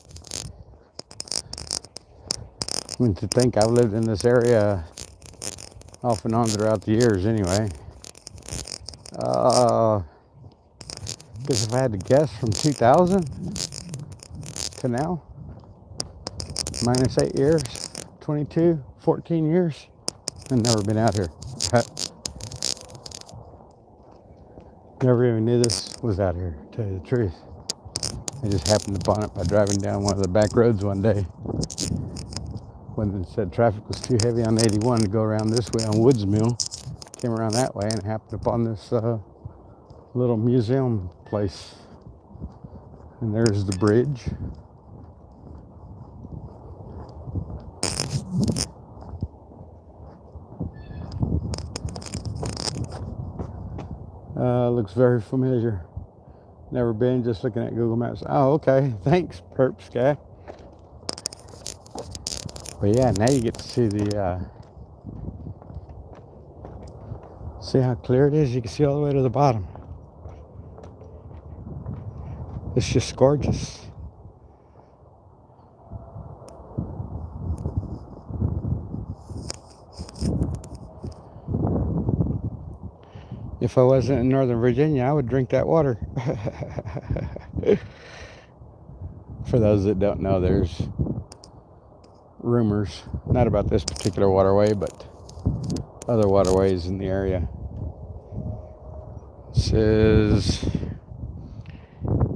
I mean, to think I've lived in this area off and on throughout the years anyway. Guess if I had to guess, from 2000 to now, minus 8 years, 22, 14 years, I've never been out here. Never even knew this was out here, to tell you the truth. I just happened upon it by driving down one of the back roads one day when it said traffic was too heavy on 81 to go around this way on Woods Mill. Came around that way and happened upon this little museum place. And there's the bridge. Looks very familiar. Never been, just looking at Google Maps. Oh, okay. Thanks, Perps guy. But yeah, now you get to see see how clear it is. You can see all the way to the bottom. It's just gorgeous. If I wasn't in Northern Virginia, I would drink that water. For those that don't know, there's rumors, not about this particular waterway, but other waterways in the area. It says,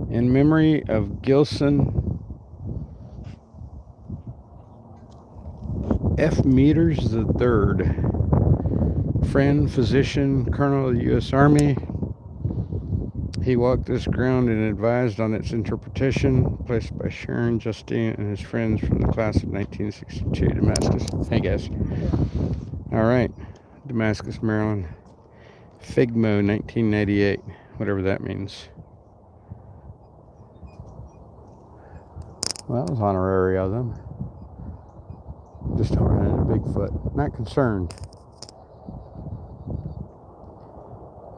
in memory of Gilson F. Meters III, friend, physician, colonel of the U.S. Army. He walked this ground and advised on its interpretation, placed by Sharon Justine and his friends from the class of 1962, Damascus. Hey guys. All right, Damascus, Maryland. Figmo, 1998, whatever that means. Well, that was honorary of them. Just don't run into Bigfoot. Not concerned.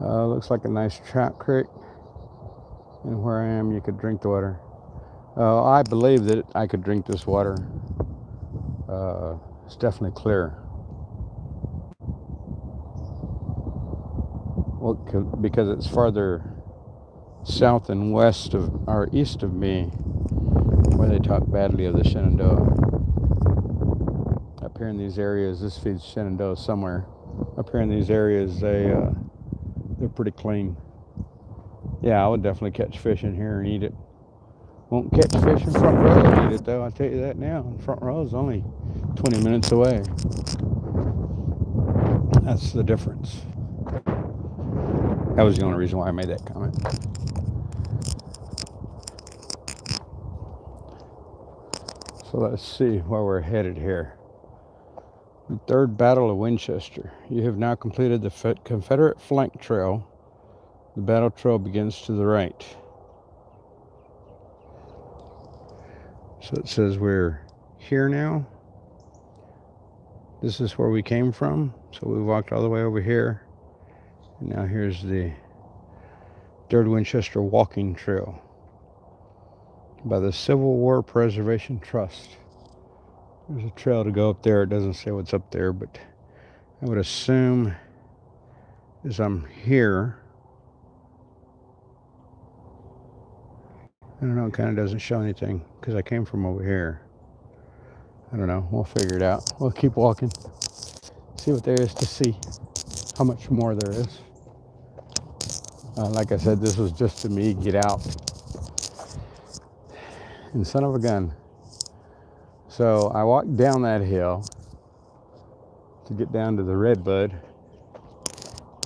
Looks like a nice trout creek. And where I am, you could drink the water. I believe that I could drink this water. It's definitely clear. Well, because it's farther south and west of, or east of me, where they talk badly of the Shenandoah. Up here in these areas, this feeds Shenandoah somewhere. Up here in these areas, they're pretty clean. Yeah, I would definitely catch fish in here and eat it. Won't catch fish in Front Row and eat it, though. I'll tell you that now. Front Row is only 20 minutes away. That's the difference. That was the only reason why I made that comment. So let's see where we're headed here. The Third Battle of Winchester. You have now completed the Confederate flank trail. The battle trail begins to the right. So it says we're here now. This is where we came from. So we walked all the way over here. And now here's the Third Winchester walking trail by the Civil War Preservation Trust. There's a trail to go up there. It doesn't say what's up there, but I would assume as I'm here, I don't know, it kind of doesn't show anything because I came from over here. I don't know, we'll figure it out. We'll keep walking, see what there is to see, how much more there is. Like I said, this was just to me get out. And son of a gun. So I walked down that hill to get down to the redbud.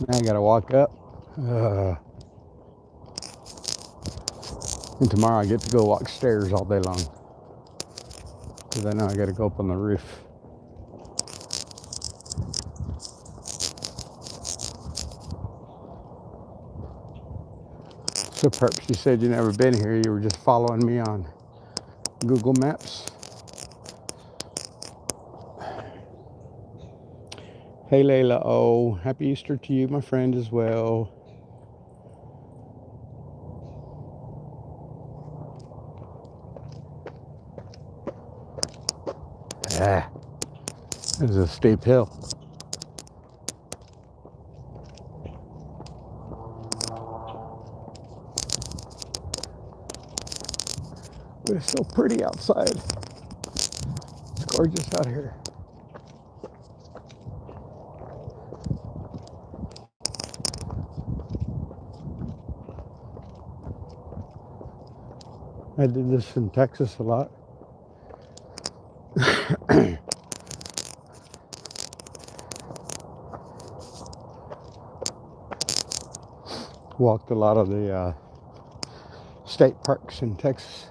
Now I gotta walk up. And tomorrow I get to go walk stairs all day long. Because I know I gotta go up on the roof. So perhaps you said you never been here, you were just following me on Google Maps. Hey Layla, oh, happy Easter to you, my friend, as well. Ah, this is a steep hill. But it's so pretty outside. It's gorgeous out here. I did this in Texas a lot. Walked a lot of the state parks in Texas.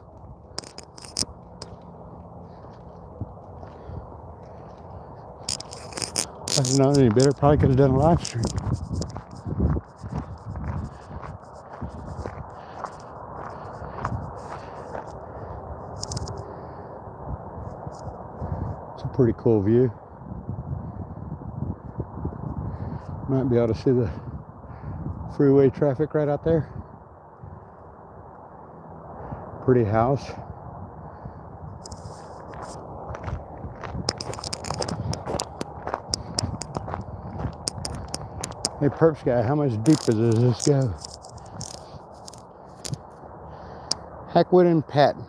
If I'd known any better, probably could have done a live stream. It's a pretty cool view. Might be able to see the freeway traffic right out there. Pretty house. Hey, Perps guy, how much deeper does this go? Hackwood and Patton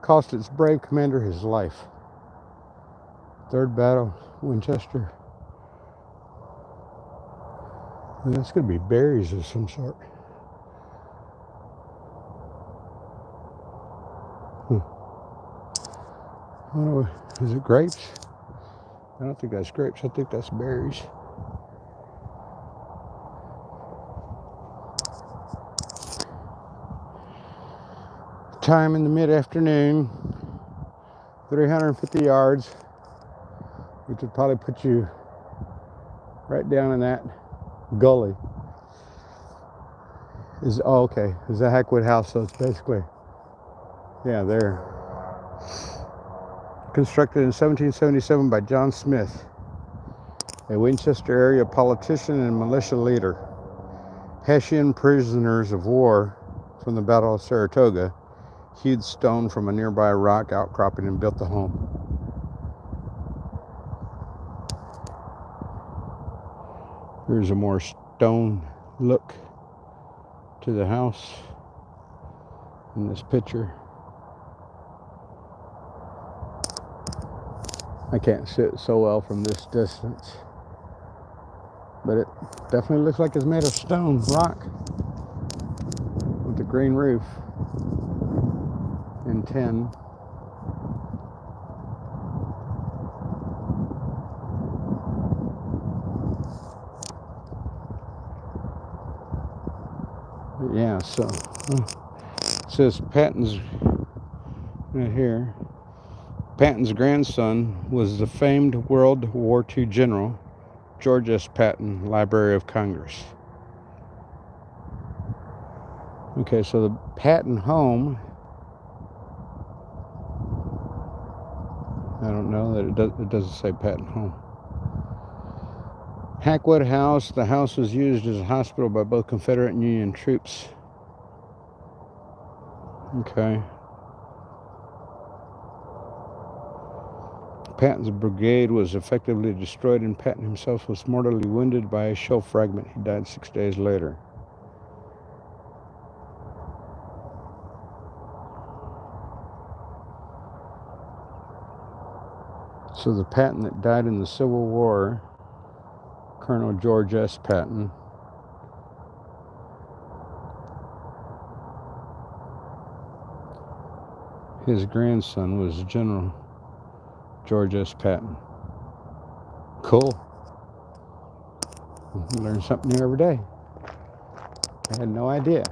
cost its brave commander his life. Third battle, Winchester. And that's going to be berries of some sort. Oh, is it grapes? I don't think that's grapes. I think that's berries. Time in the mid-afternoon, 350 yards, which would probably put you right down in that gully. Is the Hackwood house, so it's basically, yeah, there. Constructed in 1777 by John Smith, a Winchester area politician and militia leader. Hessian prisoners of war from the Battle of Saratoga hewed stone from a nearby rock outcropping and built the home. Here's a more stone look to the house in this picture. I can't see it so well from this distance, but it definitely looks like it's made of stone, rock, with the green roof and tin. But yeah, so it says Patton's right here. Patton's grandson was the famed World War II general George S. Patton, Library of Congress. Okay, so the Patton home, I don't know that it doesn't say Patton home. Hackwood House, the house was used as a hospital by both Confederate and Union troops. Okay. Patton's brigade was effectively destroyed, and Patton himself was mortally wounded by a shell fragment. He died 6 days later. So the Patton that died in the Civil War, Colonel George S. Patton, His grandson was General George S. Patton. Cool. You learn something new every day. I had no idea.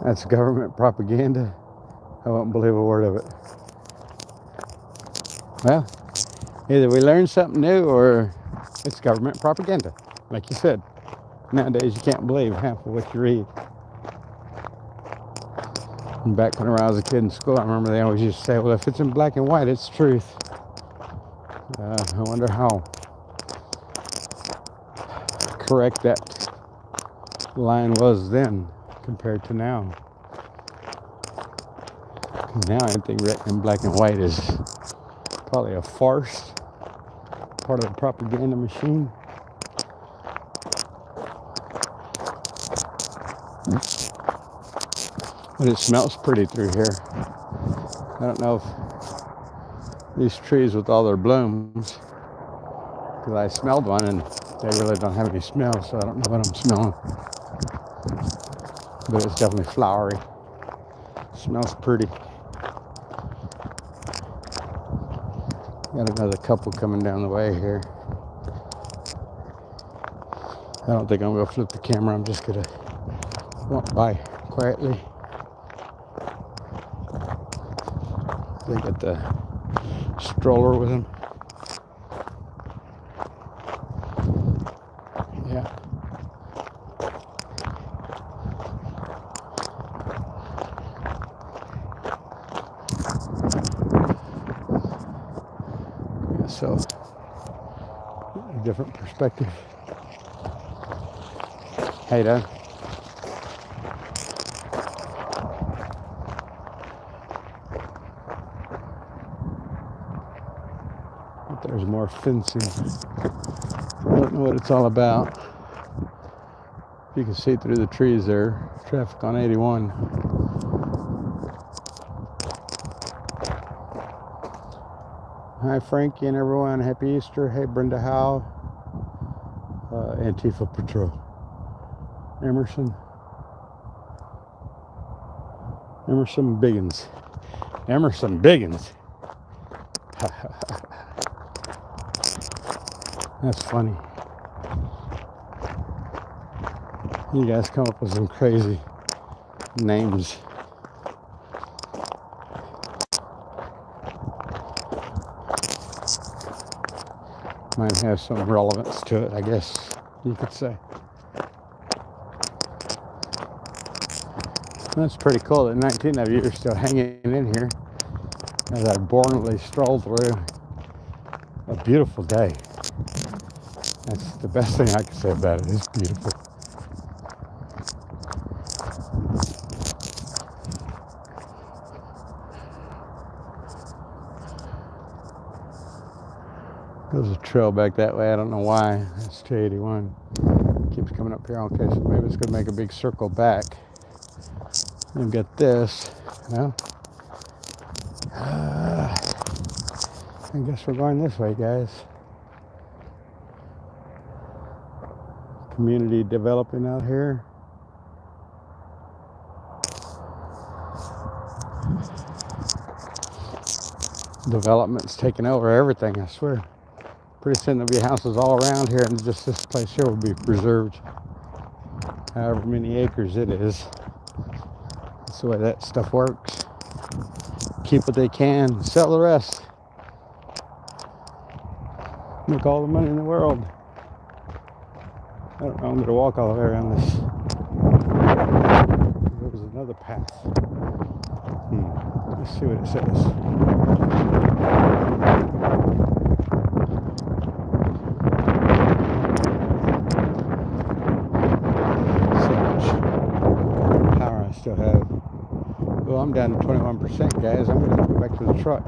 That's government propaganda. I won't believe a word of it. Well, either we learn something new or it's government propaganda. Like you said, nowadays you can't believe half of what you read. And back when I was a kid in school, I remember they always used to say, well, if it's in black and white, it's truth. I wonder how correct that line was then compared to now. Now anything written in black and white is probably a farce, part of the propaganda machine. But it smells pretty through here. I don't know if these trees with all their blooms, because I smelled one and they really don't have any smell, so I don't know what I'm smelling. But it's definitely flowery. It smells pretty. Got another couple coming down the way here. I don't think I'm going to flip the camera. I'm just going to walk by quietly. They got the stroller with them. Yeah. So, a different perspective. Hey, Dad. But there's more fencing. I don't know what it's all about. You can see through the trees there. Traffic on 81. Hi, Frankie and everyone. Happy Easter. Hey, Brenda Howe. Antifa Patrol. Emerson Biggins. Emerson Biggins. That's funny. You guys come up with some crazy names. Mine has some relevance to it, I guess you could say. That's pretty cool that 19 of you are still hanging in here as I boringly stroll through a beautiful day. That's the best thing I can say about it. It's beautiful. There's a trail back that way. I don't know why. That's 281. Keeps coming up here. Okay, so maybe it's going to make a big circle back. And get this. Well, I guess we're going this way, guys. Community developing out here. Development's taking over everything, I swear. Pretty soon there'll be houses all around here, and just this place here will be preserved. However many acres it is. That's the way that stuff works. Keep what they can, sell the rest. Make all the money in the world. I don't know, I'm going to walk all the way around this. There was another path. Let's see what it says. Still have. Well, I'm down to 21%, guys. I'm going to have to go back to the truck.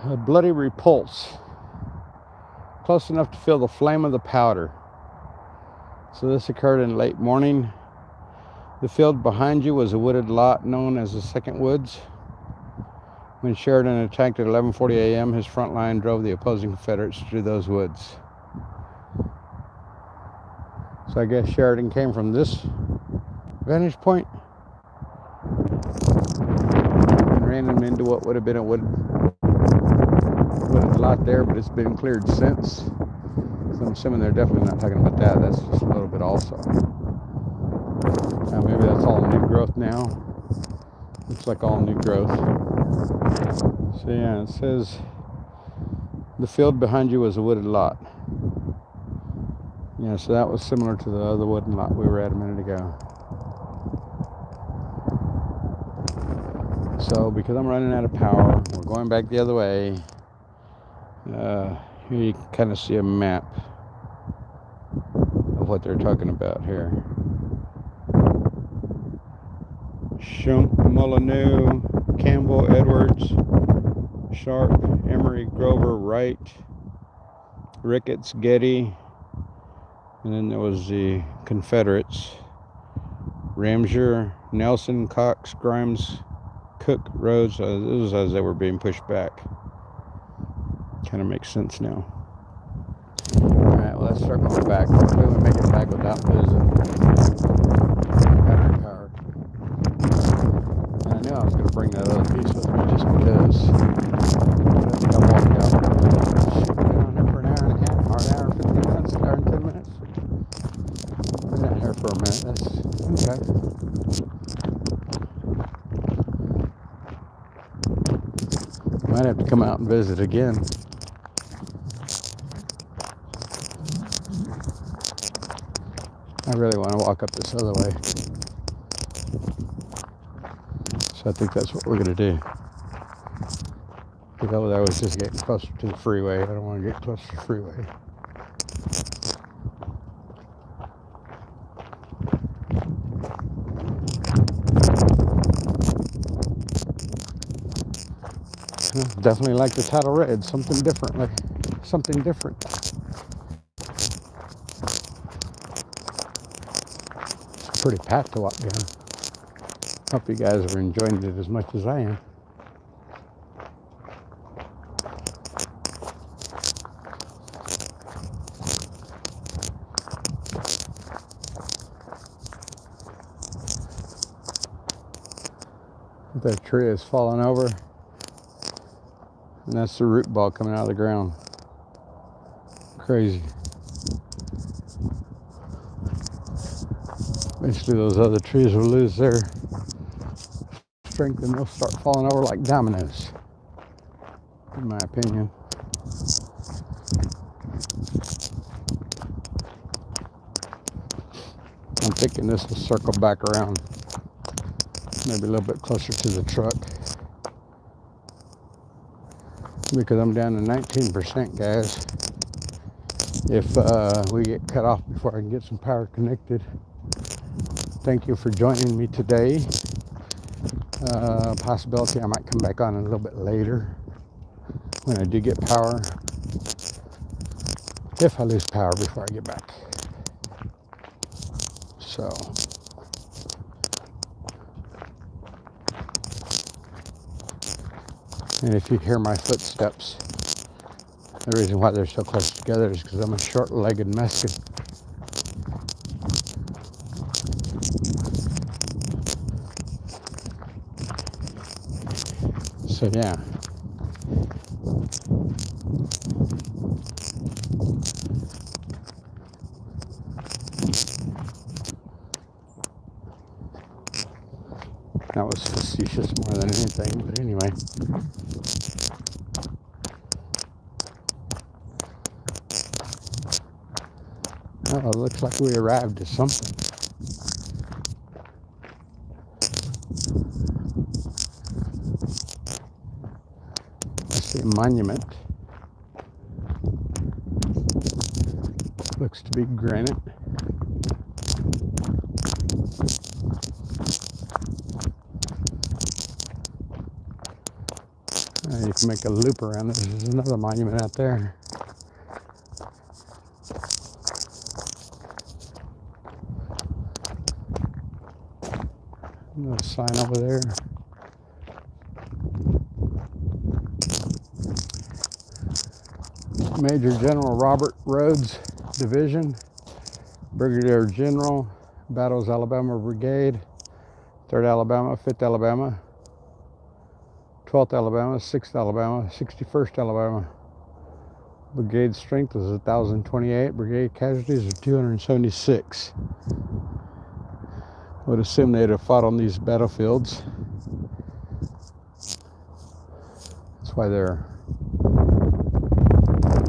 A bloody repulse. Close enough to feel the flame of the powder. So this occurred in late morning. The field behind you was a wooded lot known as the Second Woods. When Sheridan attacked at 11:40 a.m., his front line drove the opposing Confederates through those woods. So I guess Sheridan came from this vantage point and ran them into what would have been a wooded lot there, but it's been cleared since. So I'm assuming they're definitely not talking about that. That's just a little bit also. Now maybe that's all new growth now. Looks like all new growth. So yeah, it says the field behind you was a wooded lot. Yeah, so that was similar to the other wooden lot we were at a minute ago. So because I'm running out of power, we're going back the other way. Here you can kind of see a map of what they're talking about here. Shunk, Molyneux, Campbell, Edwards, Sharp, Emery, Grover, Wright, Ricketts, Getty, and then there was the Confederates. Ramseur, Nelson, Cox, Grimes, Cook, Rhodes. This was as they were being pushed back. Kind of makes sense now. Alright, well, let's start going back. Hopefully we make it back without losing battery power. And I knew I was going to bring that other piece with me just because I think I walked out. Shoot, been on here for an hour and a half, or an hour and 15 minutes, an hour and 10 minutes. Been out here for a minute. That's okay. Might have to come out and visit again. I really want to walk up this other way. So I think that's what we're going to do. Because over there was just getting closer to the freeway. I don't want to get closer to the freeway. Definitely like the title read, something differently. Something different. It's pretty packed to walk down. Hope you guys are enjoying it as much as I am. That tree is falling over. And that's the root ball coming out of the ground. Crazy. Eventually those other trees will lose their strength and they'll start falling over like dominoes, in my opinion. I'm thinking this will circle back around, maybe a little bit closer to the truck. Because I'm down to 19%, guys. If we get cut off before I can get some power connected. Thank you for joining me today. Possibility I might come back on a little bit later when I do get power. If I lose power before I get back. So. And if you hear my footsteps, the reason why they're so close together is because I'm a short-legged Mexican. So yeah. That was facetious more than anything, but anyway. Oh, it looks like we arrived at something. I see a monument. Looks to be granite. You can make a loop around this. There's another monument out there. Another sign over there. Major General Robert Rhodes Division, Brigadier General Battles, Alabama Brigade, 3rd Alabama, 5th Alabama, 12th Alabama, 6th Alabama, 61st Alabama. Brigade strength was 1,028. Brigade casualties are 276. I would assume they'd have fought on these battlefields. That's why they're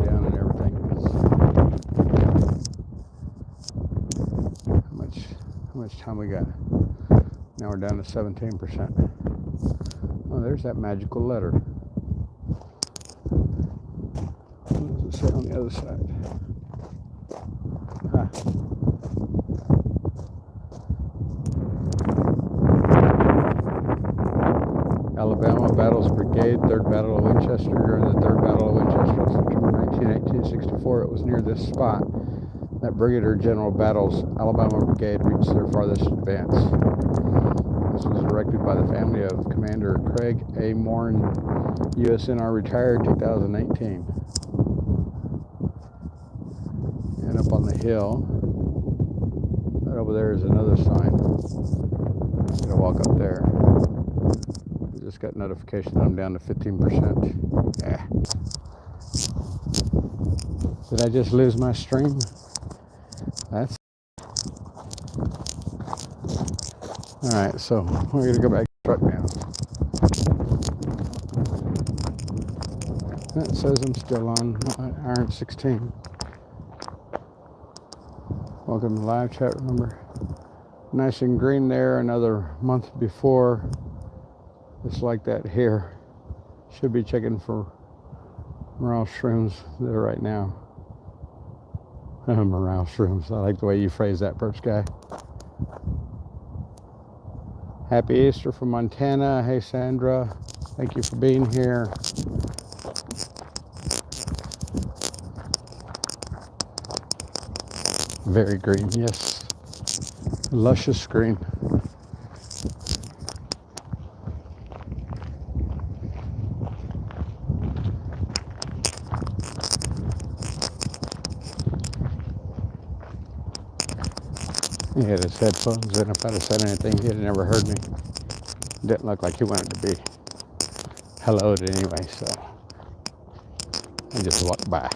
down and everything. How much time we got? Now we're down to 17%. Oh, there's that magical letter. What does it say on the other side? Ah. Alabama Battles Brigade, 3rd Battle of Winchester. During the 3rd Battle of Winchester on September 19, 1864, it was near this spot that Brigadier General Battles' Alabama Brigade reached their farthest advance. This was erected by the family of Commander Craig A. Morin, USNR retired 2018. And up on the hill, right over there is another sign. I'm gonna walk up there. I just got notification that I'm down to 15%. Yeah. Did I just lose my stream? That's all right. So we're gonna go back to the truck now. That says I'm still on iron 16. Welcome to live chat. Remember, nice and green there. Another month before. Just like that here. Should be checking for morale shrooms there right now. Morale shrooms. I like the way you phrase that, Perps guy. Happy Easter from Montana. Hey, Sandra. Thank you for being here. Very green, yes. Luscious green. He had his headphones in. If I'd have said anything, he'd have never heard me. Didn't look like he wanted to be helloed anyway, so I just walked by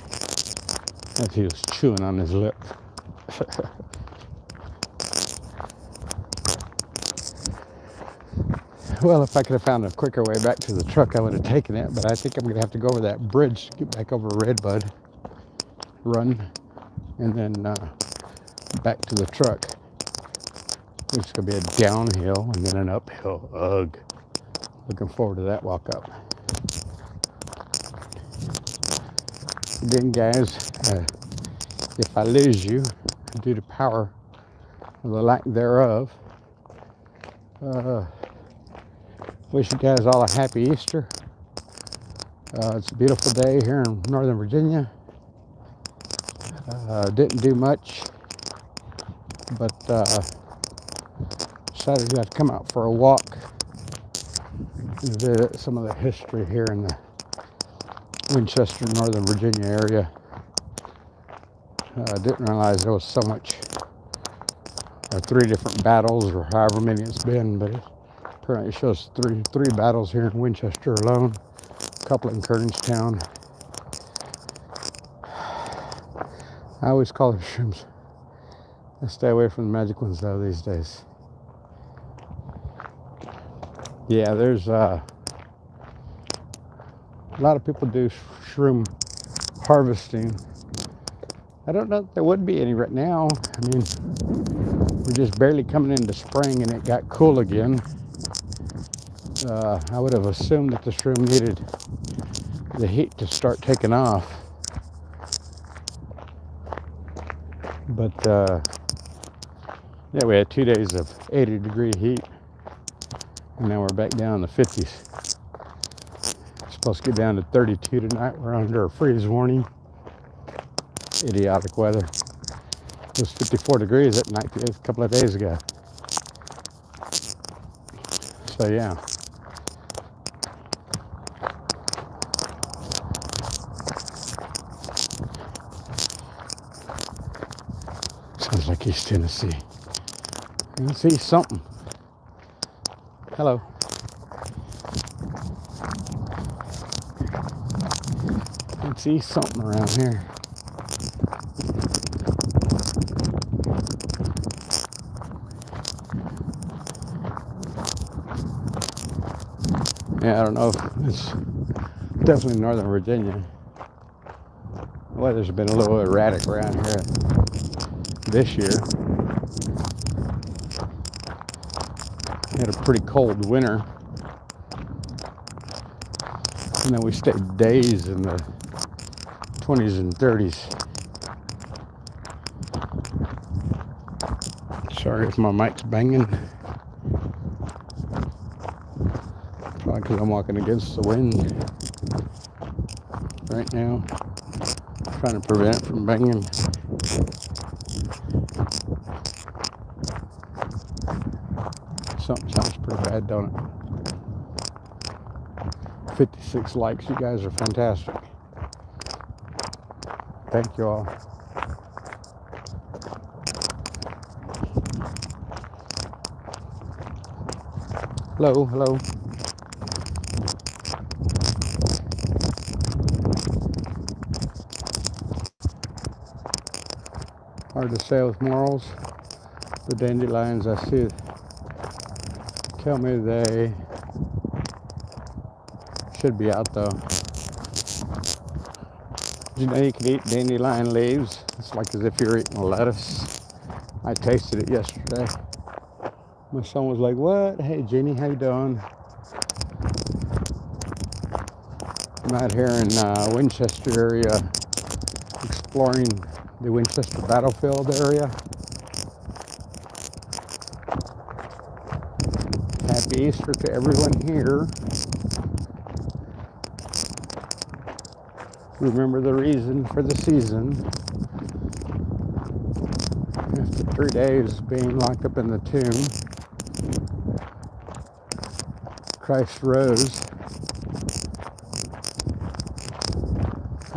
as he was chewing on his lip. Well, if I could have found a quicker way back to the truck, I would have taken it, but I think I'm going to have to go over that bridge to get back over Redbud, run, and then back to the truck. It's going to be a downhill and then an uphill. Ugh. Looking forward to that walk up. Again, guys, if I lose you due to power or the lack thereof, wish you guys all a happy Easter. It's a beautiful day here in Northern Virginia. Didn't do much, but decided to have to come out for a walk and visit some of the history here in the Winchester, Northern Virginia area. Didn't realize there was so much, 3 different battles or however many it's been, but it apparently shows three battles here in Winchester alone, a couple in Kernstown. I always call them shrooms. I stay away from the magic ones though these days. Yeah, there's a lot of people do shroom harvesting. I don't know if there would be any right now. I mean, we're just barely coming into spring and it got cool again. I would have assumed that the shroom needed the heat to start taking off. But yeah, we had 2 days of 80-degree heat, and now we're back down in the 50s. It's supposed to get down to 32 tonight. We're under a freeze warning. Idiotic weather. It was 54 degrees at night a couple of days ago. So yeah. Sounds like East Tennessee. You can see something. Hello. You can see something around here. Yeah, I don't know if it's definitely Northern Virginia. The weather's been a little erratic around here this year. We had a pretty cold winter. And then we stayed days in the 20s and 30s. Sorry if my mic's banging. Probably because I'm walking against the wind right now. Trying to prevent it from banging. Something sounds pretty bad, don't it? 56 likes. You guys are fantastic. Thank you all. Hello, hello. Hard to say with morals. The dandelions, I see, tell me they should be out though. You know you can eat dandelion leaves. It's like as if you're eating a lettuce. I tasted it yesterday. My son was like, "What? Hey, Jeannie, how you doing?" I'm out here in Winchester area, exploring the Winchester battlefield area. Happy Easter to everyone here. Remember the reason for the season. After 3 days being locked up in the tomb, Christ rose.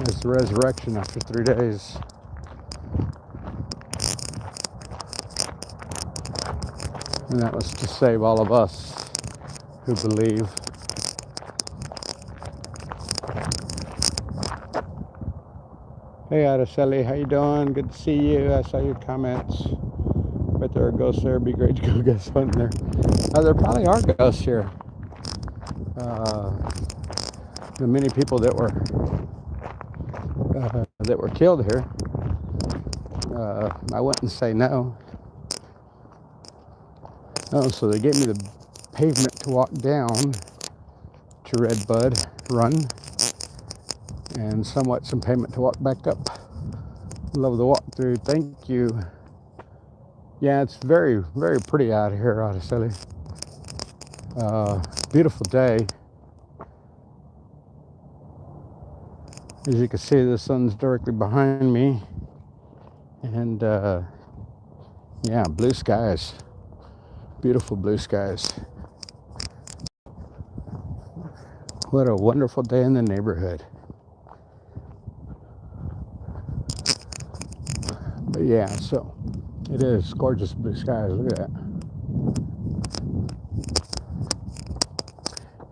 It's the resurrection after 3 days. And that was to save all of us who believe. Hey, Araceli, how you doing? Good to see you. I saw your comments. Right there are ghosts there. It'd be great to go ghost hunting there. There probably are ghosts here. The many people that were killed here. I wouldn't say no. Oh, so they gave me the pavement to walk down to Redbud Run, and somewhat some pavement to walk back up. Love the walk through. Thank you. Yeah, it's very, very pretty out here, Araceli. Beautiful day. As you can see, the sun's directly behind me, and yeah, blue skies. Beautiful blue skies. What a wonderful day in the neighborhood. But yeah, so it is gorgeous blue skies. Look at that.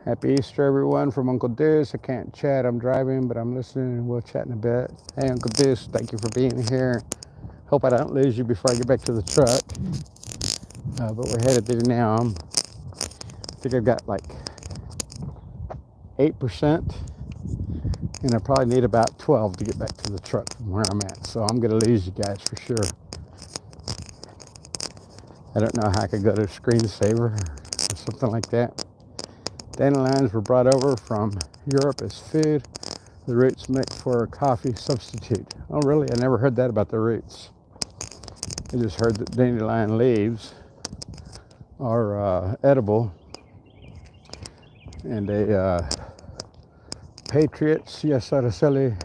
Happy Easter, everyone, from Uncle Deuce. I can't chat. I'm driving, but I'm listening. We'll chat in a bit. Hey, Uncle Deuce, thank you for being here. Hope I don't lose you before I get back to the truck. But we're headed there now. I think I've got like 8%, and I probably need about 12 to get back to the truck from where I'm at. So I'm going to lose you guys for sure. I don't know how I could go to screensaver or something like that. Dandelions were brought over from Europe as food. The roots make for a coffee substitute. Oh, really? I never heard that about the roots. I just heard that dandelion leaves are edible. And Patriots, yes, Araceli.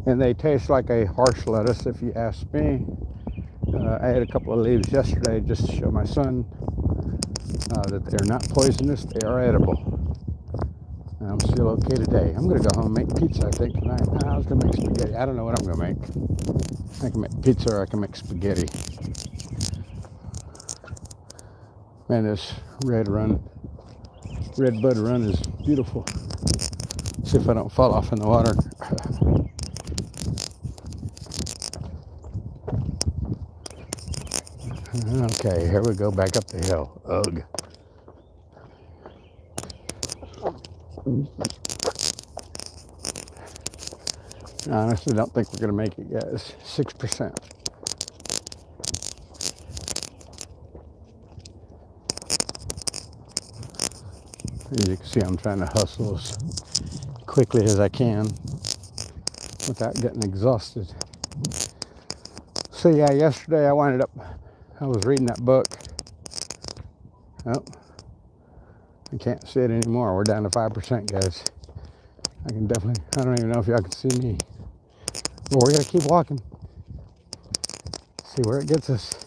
And they taste like a harsh lettuce, if you ask me. I had a couple of leaves yesterday just to show my son that they're not poisonous, they are edible. I'm still okay today. I'm gonna go home and make pizza, I think, tonight. I was gonna make spaghetti. I don't know what I'm gonna make. I can make pizza or I can make spaghetti. Man, this red bud run is beautiful. See if I don't fall off in the water. Okay, here we go back up the hill. Ugh. I honestly don't think we're gonna make it, guys. 6%. As you can see, I'm trying to hustle as quickly as I can without getting exhausted. So yeah, yesterday I was reading that book. Oh, I can't see it anymore. We're down to 5%, guys. I don't even know if y'all can see me. But we're gonna keep walking. See where it gets us.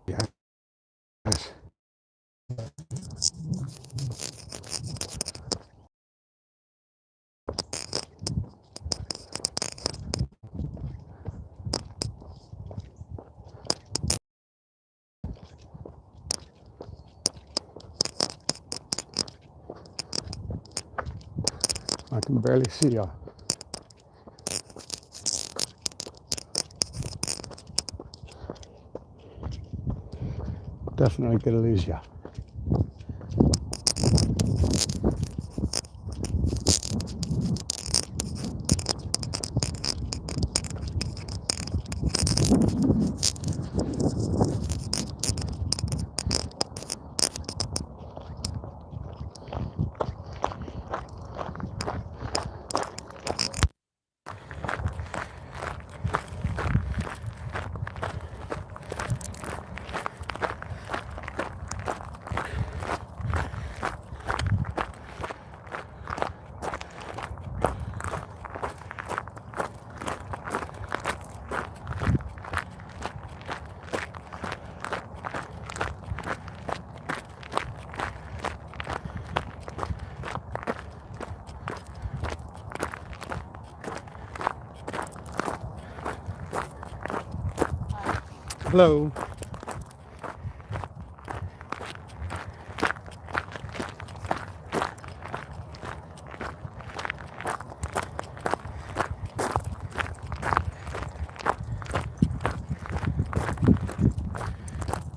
Yeah. I can barely see y'all. Definitely gonna lose y'all. Hello.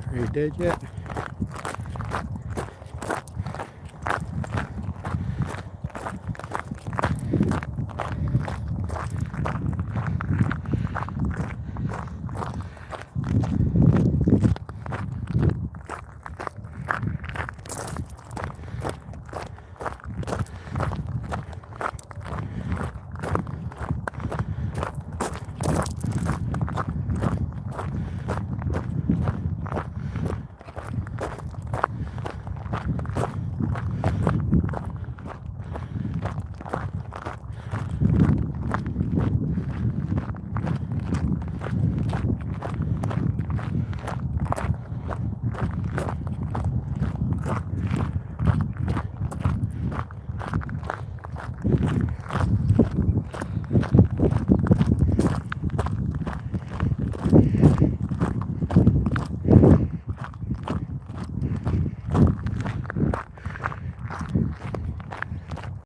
Are you dead yet?